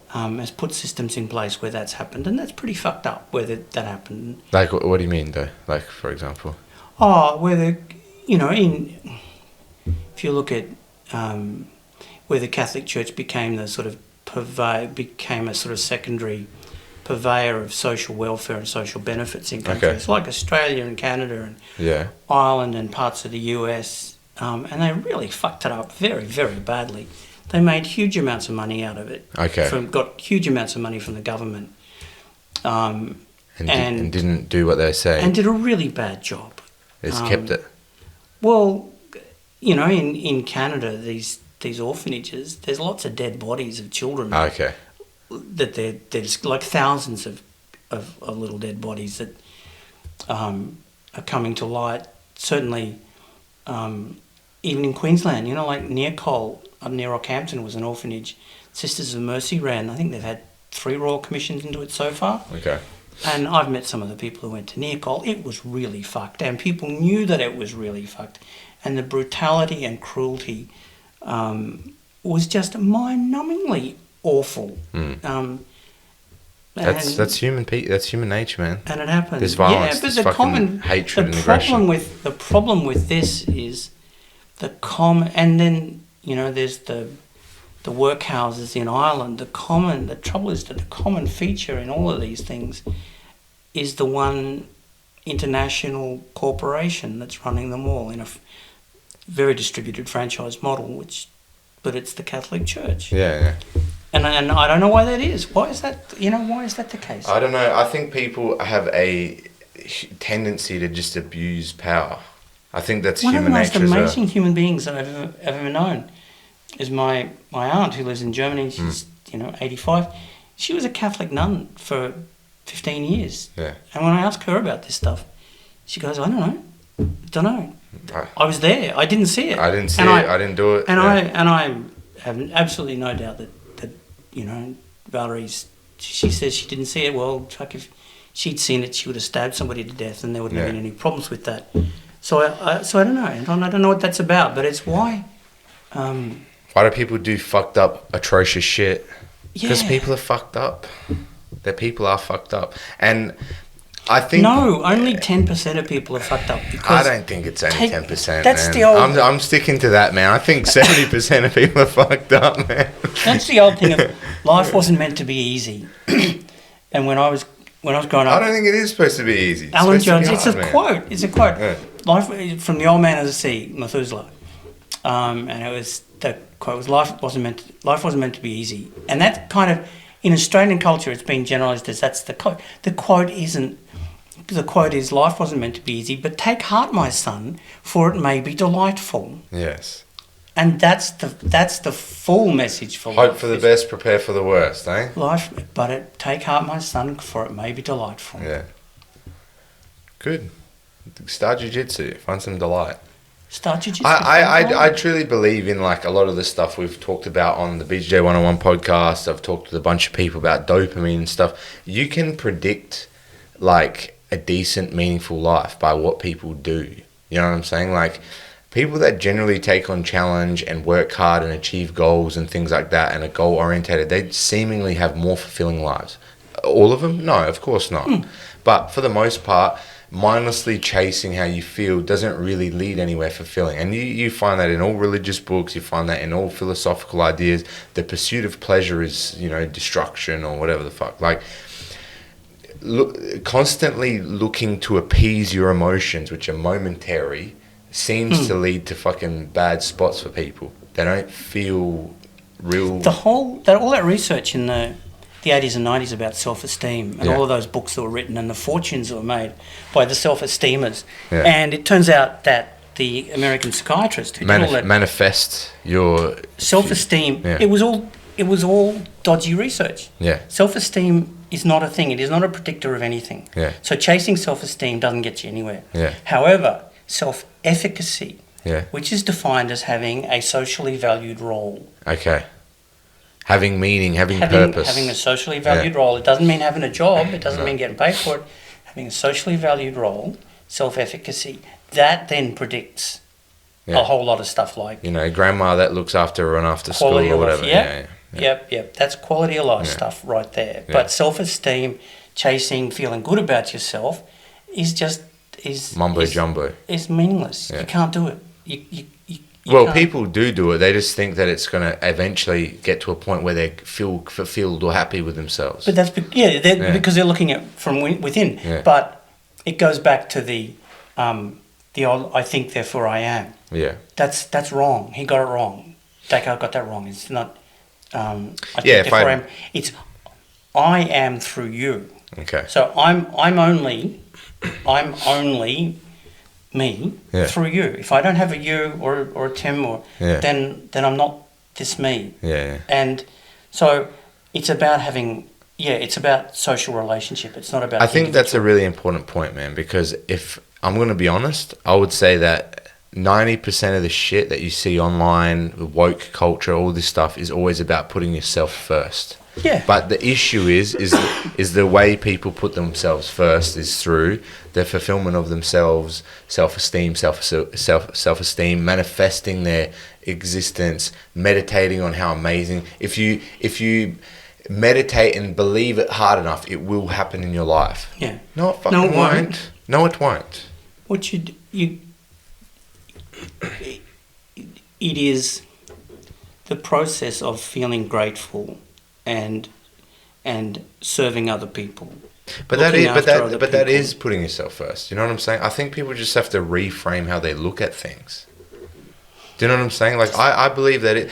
has put systems in place where that's happened, and that's pretty fucked up where that happened. Like, what do you mean though? Like, for example? Where you know, if you look at where the Catholic Church became the sort of became a sort of secondary purveyor of social welfare and social benefits in countries like Australia and Canada and Ireland and parts of the US, and they really fucked it up very, very badly. They made huge amounts of money out of it. Got huge amounts of money from the government, and didn't do what they say. And did a really bad job. It's kept it. Well, you know, in Canada, these orphanages, there's lots of dead bodies of children. That there's like thousands of little dead bodies that are coming to light. Certainly, even in Queensland, you know, like near Cole, up near Rockhampton, was an orphanage. Sisters of Mercy ran. I think they've had 3 royal commissions into it so far. And I've met some of the people who went to near Cole. It was really fucked, and people knew that it was really fucked, and the brutality and cruelty was just mind-numbingly awful. That's human. That's human nature, man. And it happens. There's violence. Yeah, but there's fucking hatred and aggression. The problem with this is and then, you know, there's the workhouses in Ireland. The trouble is that the common feature in all of these things is the one international corporation that's running them all in a very distributed franchise model, but it's the Catholic Church. Yeah. And I don't know why that is. Why is that? You know, why is that the case? I don't know. I think people have a tendency to just abuse power. I think that's human nature. One of the most amazing human beings that I've ever known is my aunt, who lives in Germany. She's 85. She was a Catholic nun for 15 years. Yeah. And when I ask her about this stuff, she goes, "I don't know. I was there. I didn't see it. I didn't see it. I didn't do it." And I have absolutely no doubt that Valerie's. She says she didn't see it. Well, fuck, if she'd seen it, she would have stabbed somebody to death, and there wouldn't have been any problems with that. So I don't know. I don't know what that's about, but it's why. Why do people do fucked up, atrocious shit? Because people are fucked up. People are fucked up, and I think only 10% of people are fucked up. Because I don't think it's only 10%. That's man. the old. I'm sticking to that, man. I think 70% of people are fucked up, man. That's the old thing of life wasn't meant to be easy. And when I was growing up, I don't think it is supposed to be easy. Alan Jones. It's a quote. It's a quote. Yeah. Life from the old man of the sea, Methuselah, and it was the quote was life wasn't meant to be easy, and that kind of in Australian culture it's been generalised as that's the quote. The quote isn't. The quote is, "Life wasn't meant to be easy, but take heart, my son, for it may be delightful." Yes. And that's the full message for life. Hope for the best, prepare for the worst, eh? Take heart, my son, for it may be delightful. Yeah. Good. Start jiu-jitsu. Find some delight. Start jiu-jitsu. I truly believe in like a lot of the stuff we've talked about on the BJ 101 podcast. I've talked with a bunch of people about dopamine and stuff. You can predict like a decent, meaningful life by what people do. You know what I'm saying? Like people that generally take on challenge and work hard and achieve goals and things like that and are goal orientated, they seemingly have more fulfilling lives. All of them? No, of course not. But for the most part, mindlessly chasing how you feel doesn't really lead anywhere fulfilling. And you find that in all religious books, you find that in all philosophical ideas. The pursuit of pleasure is, you know, destruction or whatever the fuck. Like, constantly looking to appease your emotions, which are momentary, seems to lead to fucking bad spots for people. They don't feel real. All that research in the 80s and 90s about self-esteem and all of those books that were written and the fortunes that were made by the self-esteemers. Yeah. And it turns out that the American psychiatrist who did all that manifest your self-esteem, it was all dodgy research. Yeah. Self-esteem is not a thing. It is not a predictor of anything. Yeah. So chasing self-esteem doesn't get you anywhere. Yeah. However, self-efficacy, which is defined as having a socially valued role. Okay. Having meaning, having purpose. Having a socially valued role. It doesn't mean having a job. It doesn't mean getting paid for it. Having a socially valued role, self-efficacy, that then predicts a whole lot of stuff like... You know, grandma that looks after her and after school or whatever. Yep. That's quality of life stuff right there. Yeah. But self-esteem, chasing, feeling good about yourself is just... Mumbo-jumbo. It's meaningless. Yeah. You can't do it. You people do it. They just think that it's going to eventually get to a point where they feel fulfilled or happy with themselves. But that's because they're looking at from within. Yeah. But it goes back to the old "I think, therefore I am." Yeah, that's wrong. He got it wrong. Descartes got that wrong. It's not. I think, therefore I am. It's I am through you. Okay. So I'm only me through you. If I don't have a you or a Tim then I'm not this me. Yeah. And so it's about having it's about social relationship. It's not about I think that's a really important point, man, because if I'm going to be honest, I would say that 90% of the shit that you see online, woke culture, all this stuff is always about putting yourself first. Yeah. But the issue is the way people put themselves first is through the fulfillment of themselves, self-esteem, self-esteem, manifesting their existence, meditating on how amazing. If you meditate and believe it hard enough, it will happen in your life. Yeah. No, it fucking won't. No, it won't. It is the process of feeling grateful and serving other people. But that is putting yourself first. You know what I'm saying? I think people just have to reframe how they look at things. Do you know what I'm saying? Like I believe that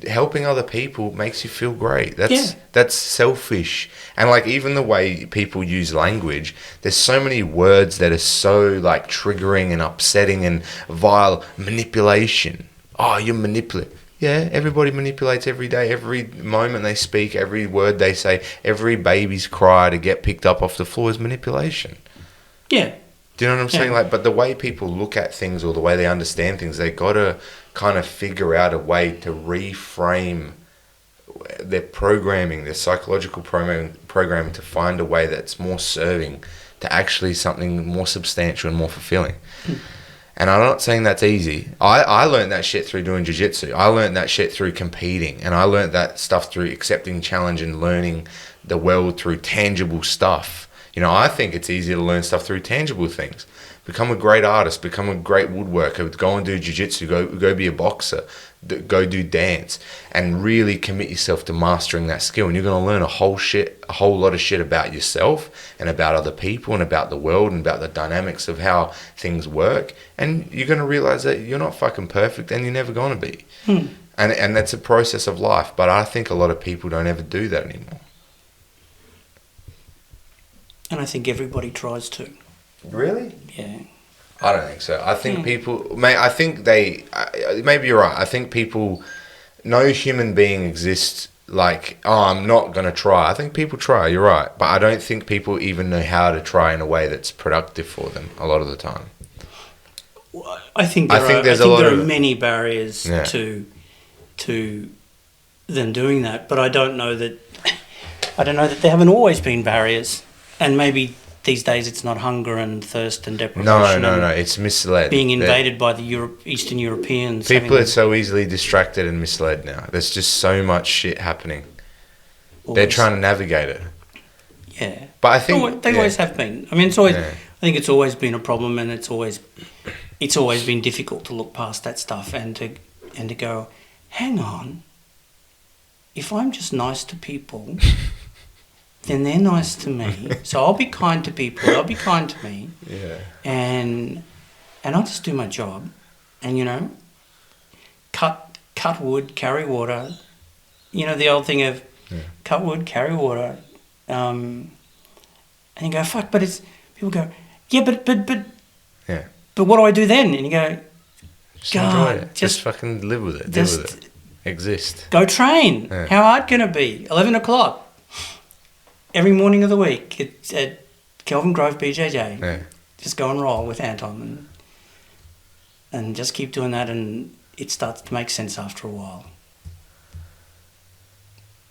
helping other people makes you feel great. That's selfish. And like even the way people use language, there's so many words that are so like triggering and upsetting and vile. Manipulation. Oh, you're manipulating. Yeah, everybody manipulates every day, every moment they speak, every word they say, every baby's cry to get picked up off the floor is manipulation. Yeah. Do you know what I'm saying? Like, but the way people look at things or the way they understand things, they got to kind of figure out a way to reframe their programming, their psychological programming to find a way that's more serving to actually something more substantial and more fulfilling. And I'm not saying that's easy. I learned that shit through doing jiu-jitsu. I learned that shit through competing. And I learned that stuff through accepting challenge and learning the world through tangible stuff. You know, I think it's easier to learn stuff through tangible things. Become a great artist, become a great woodworker, go and do jiu-jitsu, go be a boxer, go do dance, and really commit yourself to mastering that skill. And you're going to learn a whole lot of shit about yourself and about other people and about the world and about the dynamics of how things work. And you're going to realize that you're not fucking perfect and you're never going to be. And that's a process of life. But I think a lot of people don't ever do that anymore. And I think everybody tries to. Really? Yeah. I don't think so. I think people... maybe you're right. I think people... No human being exists like, oh, I'm not going to try. I think people try. You're right. But I don't think people even know how to try in a way that's productive for them a lot of the time. I think there are many barriers to them doing that. But I don't know that there haven't always been barriers. And maybe these days it's not hunger and thirst and deprivation. No, it's misled. Being invaded by the Eastern Europeans. People are so easily distracted and misled now. There's just so much shit happening. They're trying to navigate it. Yeah. But I think... They always have been. I mean, it's always... I think it's always been a problem, and it's always been difficult to look past that stuff and to go, hang on. If I'm just nice to people, then they're nice to me. So I'll be kind to people. They'll be kind to me. Yeah. And I'll just do my job, and cut wood, carry water. The old thing of cut wood, carry water. And you go, fuck, but it's... People go, yeah, but... Yeah. But what do I do then? And you go, Just God, enjoy it. Just fucking live with it. just Deal with it. Exist. go train. Yeah. How hard can it be? 11 o'clock. Every morning of the week at Kelvin Grove BJJ. Yeah. Just go and roll with Anton and just keep doing that, and it starts to make sense after a while.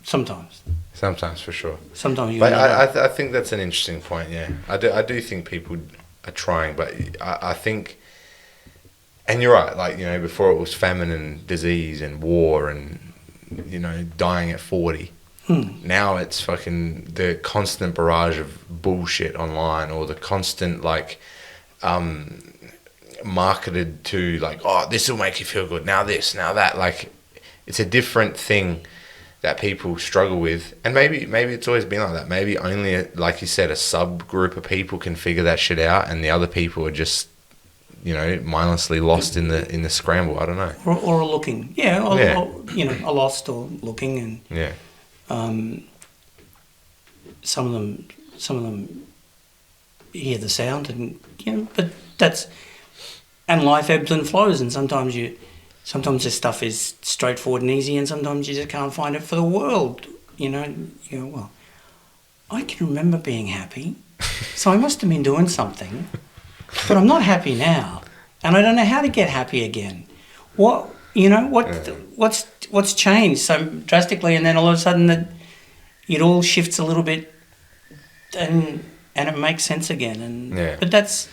Sometimes For sure. Sometimes you But know. I think that's an interesting point. Yeah, I do think people are trying, but I think, and you're right. Like before it was famine and disease and war and dying at 40. Now it's fucking the constant barrage of bullshit online, or the constant marketed to this will make you feel good. Now this, now that. Like, it's a different thing that people struggle with, and maybe it's always been like that. Maybe only, like you said, a subgroup of people can figure that shit out, and the other people are just, mindlessly lost in the scramble. I don't know. Or looking, or lost or looking, and Yeah. some of them hear the sound, and but that's, and life ebbs and flows, and sometimes this stuff is straightforward and easy, and sometimes you just can't find it for the world. You go, well, I can remember being happy, so I must have been doing something, but I'm not happy now, and I don't know how to get happy again. What's changed so drastically, and then all of a sudden it all shifts a little bit, and it makes sense again. And but that's.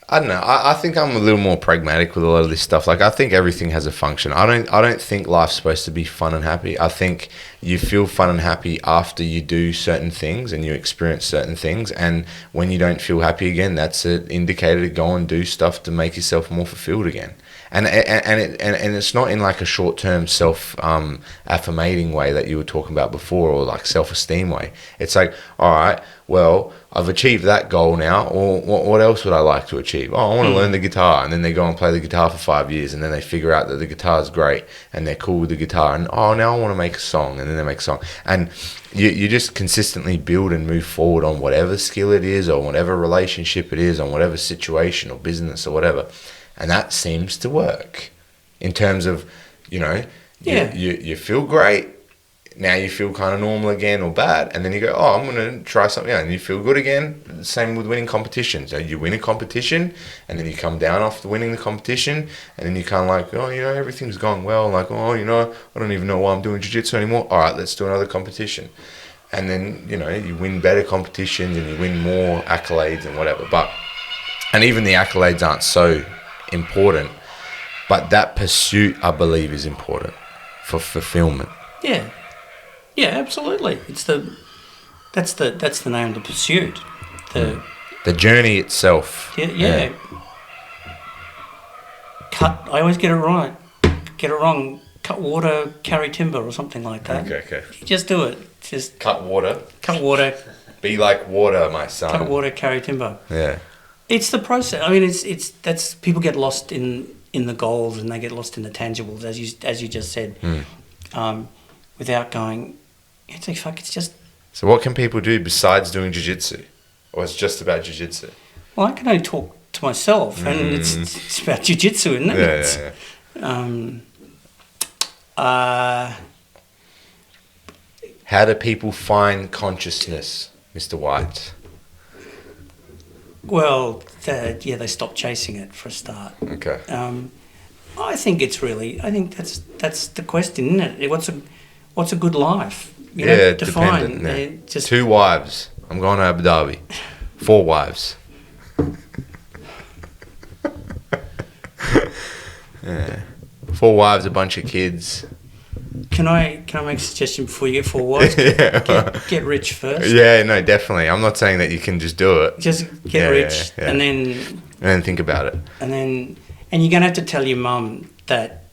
I don't know. I think I'm a little more pragmatic with a lot of this stuff. Like, I think everything has a function. I don't think life's supposed to be fun and happy. I think you feel fun and happy after you do certain things and you experience certain things. And when you don't feel happy again, that's an indicator to go and do stuff to make yourself more fulfilled again. And it's not in like a short-term self-affirmating way that you were talking about before, or like self-esteem way. It's like, all right, well, I've achieved that goal now, or what else would I like to achieve? Oh, I want to learn the guitar. And then they go and play the guitar for 5 years, and then they figure out that the guitar is great, and they're cool with the guitar, and now I want to make a song, and then they make a song. And you just consistently build and move forward on whatever skill it is, or whatever relationship it is, on whatever situation or business or whatever. And that seems to work in terms of, you feel great. Now you feel kind of normal again or bad. And then you go, oh, I'm going to try something else. And you feel good again. Same with winning competitions. So you win a competition, and then you come down after winning the competition. And then you kind of like, oh, everything's going well. Like, oh, I don't even know why I'm doing jiu-jitsu anymore. All right, let's do another competition. And then, you win better competitions and you win more accolades and whatever. And even the accolades aren't so important, but that pursuit, I believe, is important for fulfillment. Yeah, absolutely. That's the name of the pursuit. The journey itself. Yeah. I always get it right. Get it wrong. Cut water, carry timber, or something like that. Okay. Just do it. Just cut water. Be like water, my son. Cut water, carry timber. Yeah. It's the process. I mean, that's people get lost in the goals, and they get lost in the tangibles, as you just said, without going. It's like, fuck. It's just. So what can people do besides doing jiu-jitsu, or it's just about jiu-jitsu? Well, I can only talk to myself, and it's about jiu-jitsu, isn't it? Yeah. How do people find consciousness, Mr. White? Well, they stop chasing it for a start. Okay. I think that's the question, isn't it? What's a good life? Define. Yeah. Just 2 wives. I'm going to Abu Dhabi. 4 wives. Yeah. 4 wives, a bunch of kids. Can I make a suggestion before you get 4 wives? Get rich first. Yeah, no, definitely. I'm not saying that you can just do it. Just get rich, yeah. and then think about it. and you're gonna have to tell your mum that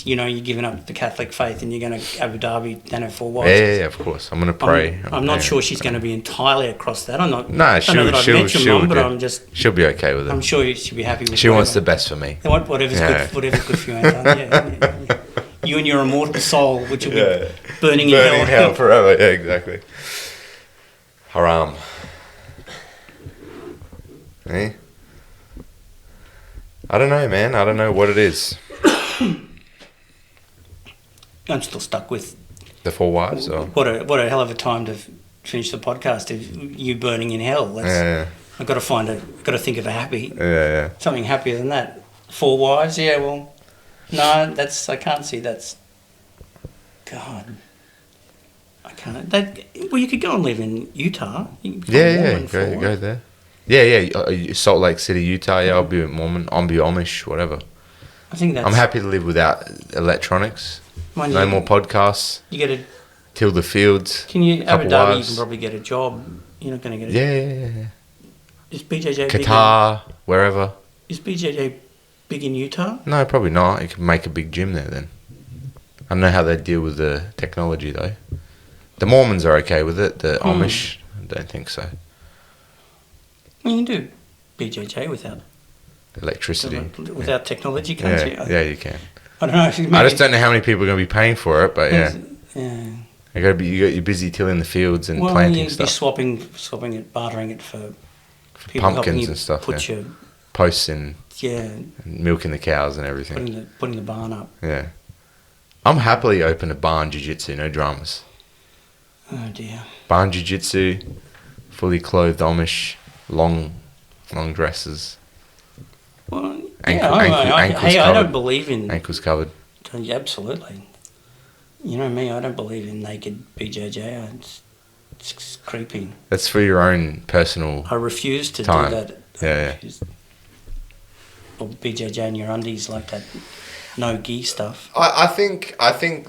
you're giving up the Catholic faith and you're going to Abu Dhabi, then have 4 wives. Yeah, of course. I'm going to pray. I'm not sure she's going to be entirely across that. I'm not. No, I know that I've met your mum, but I'm just. She'll be okay with it. I'm sure she'll be happy with it. She wants the best for me. Whatever's good for you, Anton. Yeah. You and your immortal soul, which will be burning in hell forever. Yeah, exactly. Haram. Eh? I don't know, man. I don't know what it is. I'm still stuck with the 4 wives. Or? What a hell of a time to finish the podcast. If you burning in hell. I've got to think of a happy. Yeah. Something happier than that. 4 wives. Yeah. Well, no. I can't see. That's. God. I can't. You could go and live in Utah. Yeah. Go there. Yeah. Salt Lake City, Utah. Yeah, I'll be a Mormon. I'll be Amish, whatever. I think that's. I'm happy to live without electronics. No more podcasts. You get a. Till the fields. Can you Abu Dhabi? You can probably get a job. You're not going to get a. Yeah. Is BJJ Qatar, wherever. Is BJJ big in Utah? No, probably not. You could make a big gym there then. I don't know how they deal with the technology though. The Mormons are okay with it. The Amish, I don't think so. Well, you can do BJJ without electricity. Without technology, can't you? Yeah, you can. I don't know. I just don't know how many people are going to be paying for it, but yeah. You're busy tilling the fields and planting stuff. Be swapping it, bartering it for pumpkins and stuff. Put your posts in. Yeah. And milking the cows and everything. Putting the barn up. Yeah. I'm happily open to barn jiu-jitsu, no dramas. Oh dear. Barn jiu-jitsu, fully clothed Amish, long dresses. Well, ankles covered. I don't believe in ankles covered. Yeah, absolutely. You know me, I don't believe in naked BJJ. It's creepy. That's for your own personal. I refuse to time. do that. Yeah. Or BJJ in your undies like that. No gi stuff. I think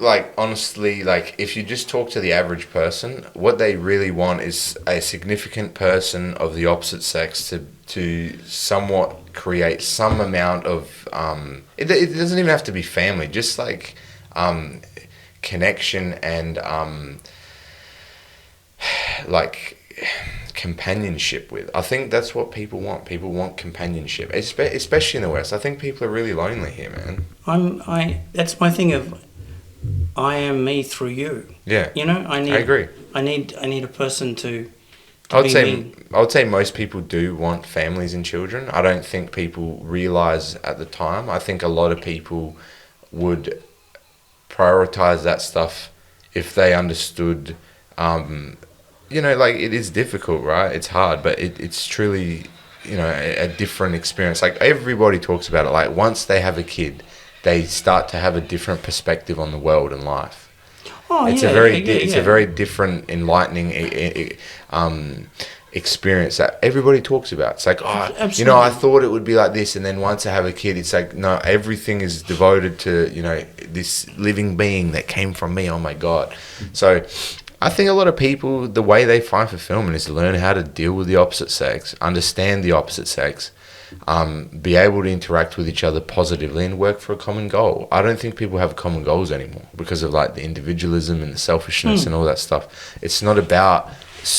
like honestly, like if you just talk to the average person, what they really want is a significant person of the opposite sex to somewhat create some amount of it doesn't even have to be family, just like connection and like companionship with. I think that's what people want. People want companionship, especially in the West. I think people are really lonely here, man. That's my thing of I am me through you. Yeah. You know, I agree. I need a person to I would say most people do want families and children. I don't think people realize at the time. I think a lot of people would prioritize that stuff if they understood like it is difficult, right? It's hard, but it's truly, a different experience. Like everybody talks about it. Like once they have a kid, they start to have a different perspective on the world and life. Oh, it's a very different, enlightening experience that everybody talks about. It's like, I thought it would be like this, and then once I have a kid, it's like, no, everything is devoted to this living being that came from me. Oh my God! So I think a lot of people, the way they find fulfillment is to learn how to deal with the opposite sex, understand the opposite sex, be able to interact with each other positively and work for a common goal. I don't think people have common goals anymore because of like the individualism and the selfishness and all that stuff. It's not about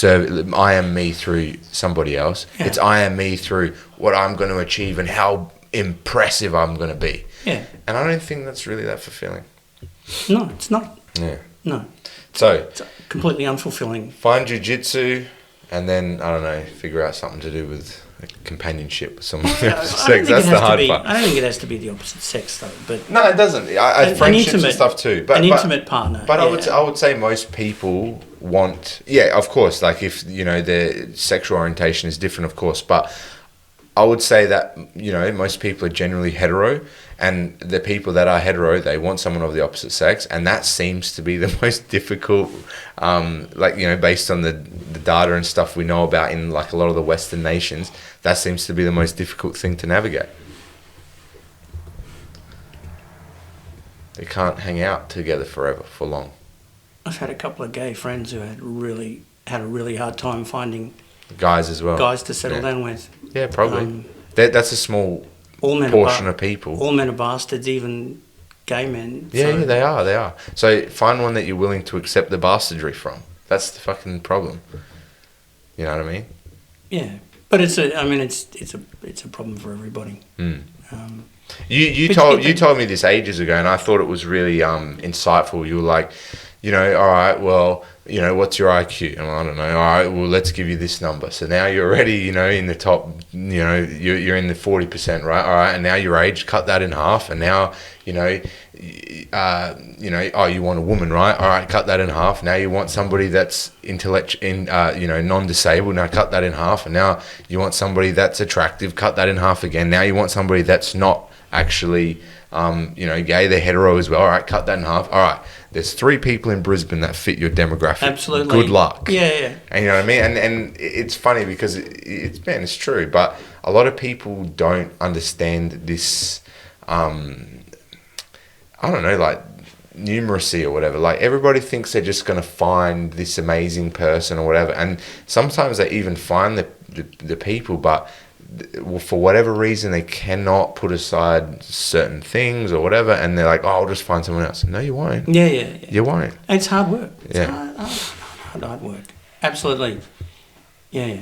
I am me through somebody else. Yeah. It's I am me through what I'm going to achieve and how impressive I'm going to be. Yeah. And I don't think that's really that fulfilling. No, it's not. Yeah. No. So it's completely unfulfilling. Find jiu-jitsu and then, I don't know, figure out something to do with companionship with someone of the opposite sex. That's the hard part. I don't think it has to be the opposite sex though. But no, it doesn't. Friendships and stuff too. But intimate partner. But I would say most people want, of course, like if, their sexual orientation is different, of course, but I would say that, most people are generally hetero, and the people that are hetero, they want someone of the opposite sex, and that seems to be the most difficult, based on the data and stuff we know about in like a lot of the Western nations, that seems to be the most difficult thing to navigate. They can't hang out together forever, for long. I've had a couple of gay friends who had a really hard time finding Guys as well. guys to settle Yeah. down with. Yeah, probably. Um, That's a small all men portion are of people. All men are bastards, even gay men. Yeah, so- yeah, they are. They are. So find one that you're willing to accept the bastardry from. That's the fucking problem. You know what I mean? Yeah, but it's a problem for everybody. Mm. Um, You But told me this ages ago, and I thought it was really insightful. You were like, all right, well, what's your IQ? And I don't know. All right, well, let's give you this number. So now you're already, in the top. You're in the 40%, right? All right, and now your age, cut that in half, and now, oh, you want a woman, right? All right, cut that in half. Now you want somebody that's non-disabled. Now cut that in half, and now you want somebody that's attractive. Cut that in half again. Now you want somebody that's not actually, gay. They're hetero as well. All right, cut that in half. All right, there's 3 people in Brisbane that fit your demographic. Absolutely. Good luck. Yeah. And you know what I mean? And it's funny because it's true. But a lot of people don't understand this. I don't know, like numeracy or whatever. Like everybody thinks they're just going to find this amazing person or whatever, and sometimes they even find the people, but for whatever reason they cannot put aside certain things or whatever, and they're like, oh, I'll just find someone else. No, you won't. Yeah. You won't. It's hard work. It's Yeah. hard work. Absolutely. Yeah.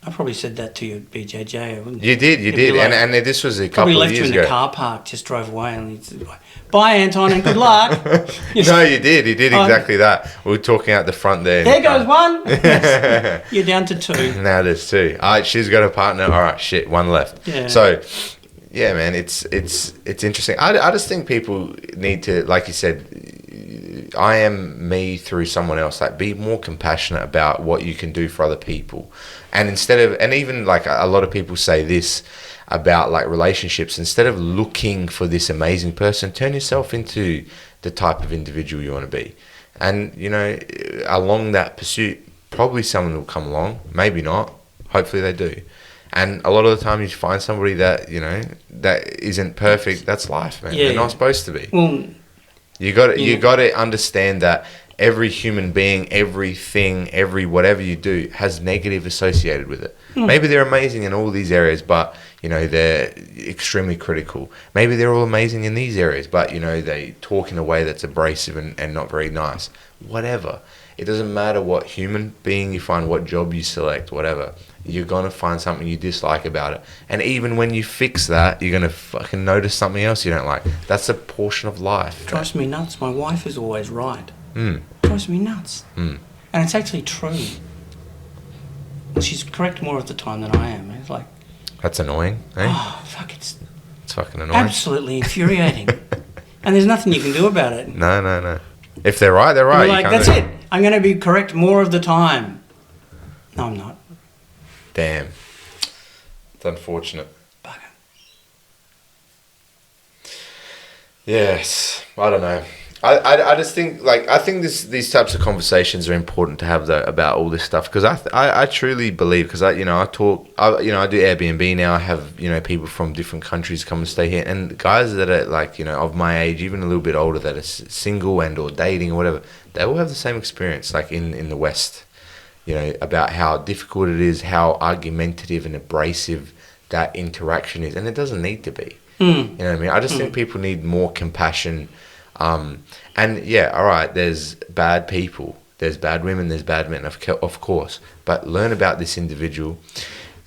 I probably said that to you at BJJ. You did, You'd be like- and this was a Probably couple of left you years in the ago. car park, just drove away, and he said, "Bye, Anton, and good luck." No, you did exactly that. We were talking out the front there. There goes one. Yes. You're down to 2. Now there's 2. All right, she's got a partner. All right, shit, 1 left. Yeah. So, yeah, man, it's interesting. I just think people need to, like you said, I am me through someone else. Like, be more compassionate about what you can do for other people, and even like a lot of people say this about like relationships. Instead of looking for this amazing person, turn yourself into the type of individual you want to be, and along that pursuit, probably someone will come along. Maybe not. Hopefully they do. And a lot of the time you find somebody that, that isn't perfect. That's life, man. They're not supposed to be. Well, You got to understand that every human being, everything, every whatever you do has negative associated with it. Maybe they're amazing in all these areas, but they're extremely critical. Maybe they're all amazing in these areas, but they talk in a way that's abrasive and not very nice. Whatever. It doesn't matter what human being you find, what job you select, whatever. You're going to find something you dislike about it. And even when you fix that, you're going to fucking notice something else you don't like. That's a portion of life. drives me nuts. My wife is always right. Mm. Drives me nuts. Mm. And it's actually true. Well, she's correct more of the time than I am. It's like, That's annoying, eh? oh, fuck, it's It's fucking annoying. absolutely infuriating. And there's nothing you can do about it. No. If they're right, they're right. You're You like, can't that's do it. I'm going to be correct more of the time. No, I'm not. Damn. It's unfortunate. Bugger. Yes. I don't know. I just think, I think these types of conversations are important to have about all this stuff, because I truly believe, because I do Airbnb now. I have people from different countries come and stay here, and guys that are of my age, even a little bit older, that are single and or dating or whatever, they all have the same experience in the West, about how difficult it is, how argumentative and abrasive that interaction is, and it doesn't need to be. You know what I mean? I just think people need more compassion. And yeah, all right, there's bad people, there's bad women, there's bad men, of course, but learn about this individual.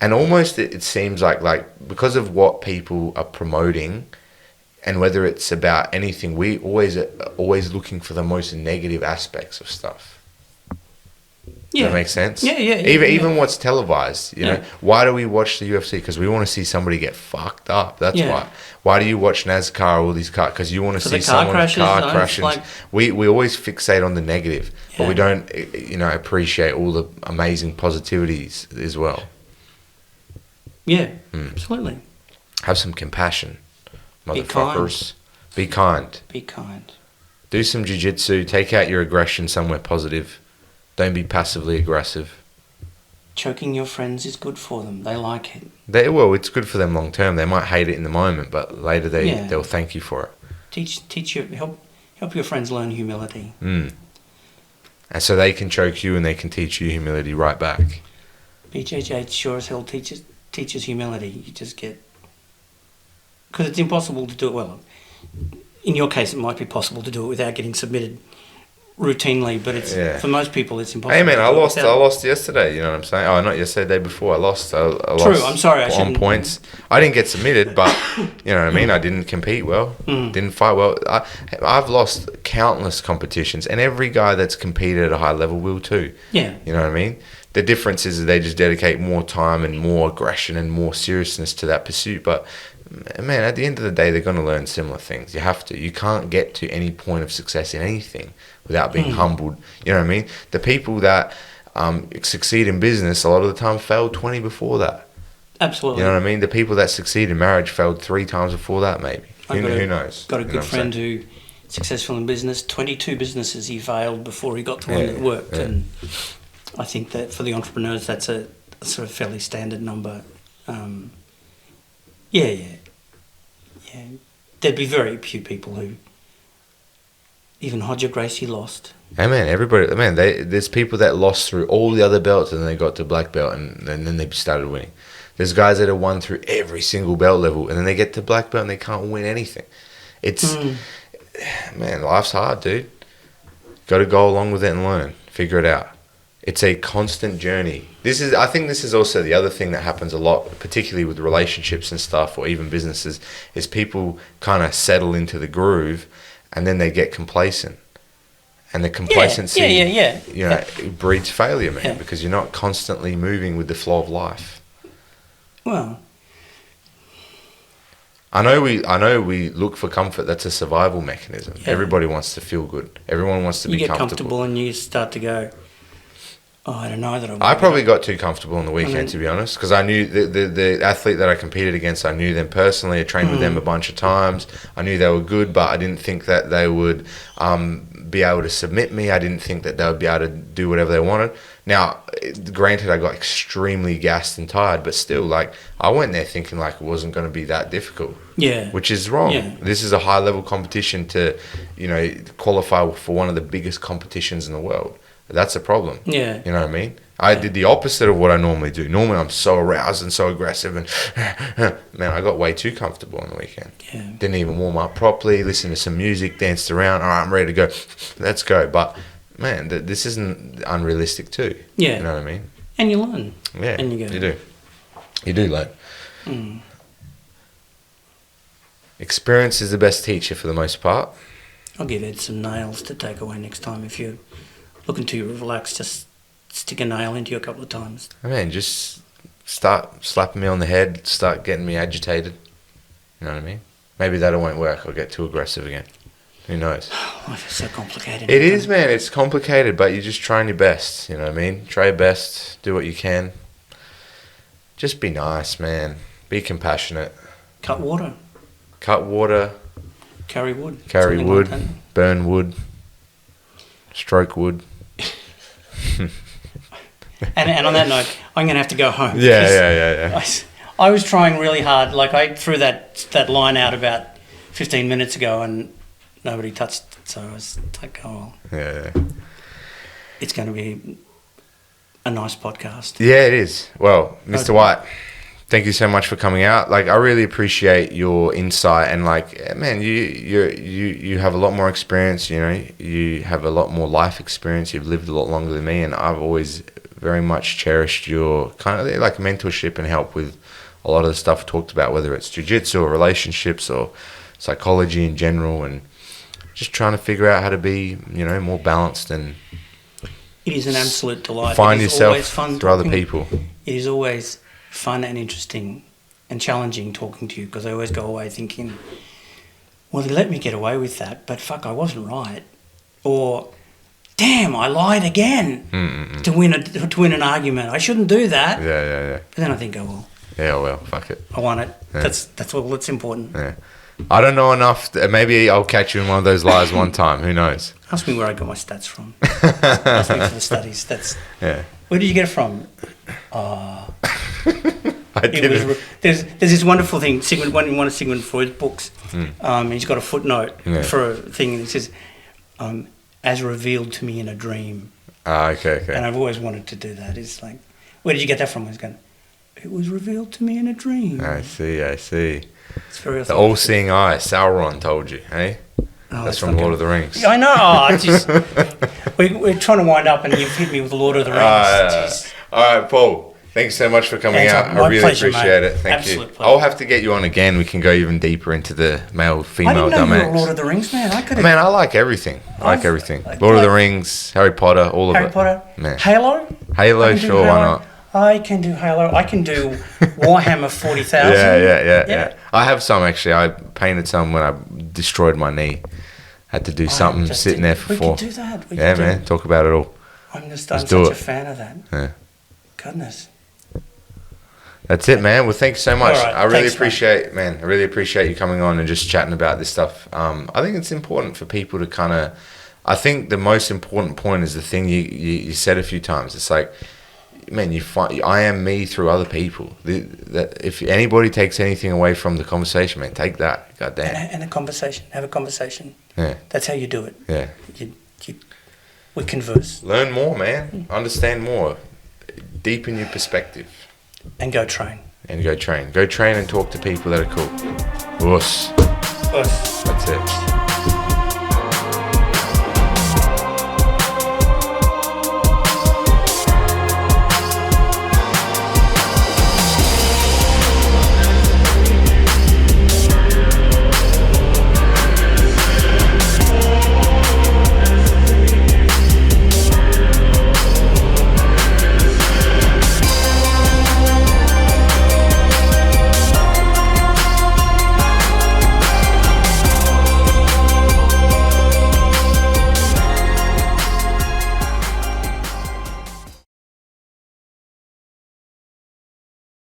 And almost it seems like because of what people are promoting, and whether it's about anything, we always looking for the most negative aspects of stuff. Yeah. That makes sense? Yeah. Even what's televised, know. Why do we watch the UFC? Because we want to see somebody get fucked up. That's why. Why do you watch NASCAR, all these cars? Because you want to see someone's car crashes. We always fixate on the negative, but we don't, appreciate all the amazing positivities as well. Yeah, absolutely. Have some compassion, motherfuckers. Be kind. Be kind. Do some jiu-jitsu. Take out your aggression somewhere positive. Don't be passively aggressive. choking your friends is good for them. They like it. Well, it's good for them long term. They might hate it in the moment, but later Yeah. they'll thank you for it. Help your friends learn humility. And so they can choke you and they can teach you humility right back. BJJ sure as hell teaches humility. You just get... Because it's impossible to do it well. In your case, it might be possible to do it without getting submitted routinely, but it's for most people, it's impossible. Hey man, to I do it lost without- yesterday. You know what I'm saying? Oh, not yesterday, day before. I lost. I lost. True. I'm sorry. I on shouldn't. points. I didn't get submitted, but you know what I mean. I didn't compete well. Didn't fight well. I've lost countless competitions, and every guy that's competed at a high level will too. Yeah. You know what I mean? The difference is that they just dedicate more time and more aggression and more seriousness to that pursuit. But man, at the end of the day, they're going to learn similar things. You have to. You can't get to any point of success in anything without being humbled. You know what I mean? The people that succeed in business a lot of the time failed 20 before that. Absolutely. You know what I mean? The people that succeed in marriage failed 3 times before that, maybe. Who knows? Got a You know good what I'm friend saying? who successful in business. 22 businesses he failed before he got to one that worked, and I think that for the entrepreneurs, that's a sort of fairly standard number. Yeah. There'd be very few people who... Even Hodger Gracie lost. Hey man, everybody, man, there's people that lost through all the other belts and then they got to black belt and then they started winning. There's guys that have won through every single belt level and then they get to black belt and they can't win anything. It's, man, life's hard, dude. Got to go along with it and learn, figure it out. It's a constant journey. I think this is also the other thing that happens a lot, particularly with relationships and stuff or even businesses, is people kind of settle into the groove and then they get complacent. And the complacency, you know, it breeds failure, man, because you're not constantly moving with the flow of life. Well, I know we look for comfort. That's a survival mechanism. Yeah. Everybody wants to feel good. Everyone wants to you be get comfortable and you start to go, oh, I don't know that I probably got too comfortable on the weekend, to be honest, because I knew the athlete that I competed against, I knew them personally. I trained with them a bunch of times. I knew they were good, but I didn't think that they would be able to submit me. I didn't think that they would be able to do whatever they wanted. Now, granted, I got extremely gassed and tired, but still, like, I went there thinking like it wasn't going to be that difficult. Yeah. Which is wrong. Yeah. This is a high-level competition to, you know, qualify for one of the biggest competitions in the world. That's a problem. Yeah. You know what I mean? I did the opposite of what I normally do. Normally I'm so aroused and so aggressive and man, I got way too comfortable on the weekend. Yeah. Didn't even warm up properly, listened to some music, danced around. All right, I'm ready to go. Let's go. But man, this isn't unrealistic too. Yeah. You know what I mean? And you learn. Yeah. And you go. You do. You do learn. Mm. Experience is the best teacher for the most part. I'll give Ed some nails to take away next time. If you're looking to relax, just stick a nail into you a couple of times. Man, just start slapping me on the head, start getting me agitated. You know what I mean? Maybe that won't work. I'll get too aggressive again. Who knows? Life is so complicated. It is, man. It's complicated, but you're just trying your best. You know what I mean? Try your best. Do what you can. Just be nice, man. Be compassionate. Cut water. Cut water. Carry wood. Carry something wood. like that. Burn wood. Stroke wood. And on that note, I'm going to have to go home. Yeah. I was trying really hard. Like, I threw that line out about 15 minutes ago and nobody touched it. So I was like, oh, well, Yeah. it's going to be a nice podcast. Yeah, it is. Well, Mr. White, thank you so much for coming out. Like, I really appreciate your insight and like, man, you have a lot more experience. You know, you have a lot more life experience. You've lived a lot longer than me, and I've always very much cherished your kind of like mentorship and help with a lot of the stuff we talked about, whether it's jiu-jitsu or relationships or psychology in general, and just trying to figure out how to be, you know, more balanced and It is an absolute delight. find It is yourself always fun through other talking. people. It is always fun and interesting and challenging talking to you, because I always go away thinking, well, they let me get away with that, but fuck, I wasn't right. Or, damn, I lied again to win an argument. I shouldn't do that. Yeah. But then I think, oh, well, Yeah, well, fuck it. I won it. Yeah. That's all that's important. Yeah. I don't know enough. Maybe I'll catch you in one of those lies one time. Who knows? Ask me where I got my stats from. Ask me for the studies. Yeah. Where did you get it from? I didn't. There's this wonderful thing. One of Sigmund Freud's books. He's got a footnote for a thing, and it says, "As revealed to me in a dream." Okay. And I've always wanted to do that. It's like, where did you get that from? I was going, it was revealed to me in a dream. I see. It's very The authentic. all-seeing eye, Sauron told you, hey? Oh, That's from Lord of the Rings. I know. We're trying to wind up, and you've hit me with the Lord of the Rings. Jeez. All right, Paul. Thanks so much for coming out. I My really pleasure, appreciate mate. it. Thank Absolute you. pleasure. I'll have to get you on again. We can go even deeper into the I male-female didn't know you were a Lord dynamics. of the Rings man. I could have. Man, I like everything. I like everything. I Lord of the like- Rings, Harry Potter, all of Harry it. Potter, Man. Halo. I Halo, can do sure, why Halo. not? I can do Halo. I can do Warhammer 40,000. Yeah. I have some actually. I painted some when I destroyed my knee. Had to do something just sitting there for We 4. could do that. Yeah, man. Talk about it all. I'm Let's such do a it. fan of that. Yeah. Goodness. That's it, man. Well, thanks so much. All right, I really thanks, I really appreciate you coming on and just chatting about this stuff. I think it's important for people to kind of. I think the most important point is the thing you said a few times. It's like, man, I am me through other people. That if anybody takes anything away from the conversation, man, take that. God damn. And a conversation. Have a conversation. Yeah. That's how you do it. Yeah. We converse. Learn more, man. Understand more. Deepen your perspective. And go train. And go train. Go train and talk to people that are cool. Us. Us. That's it.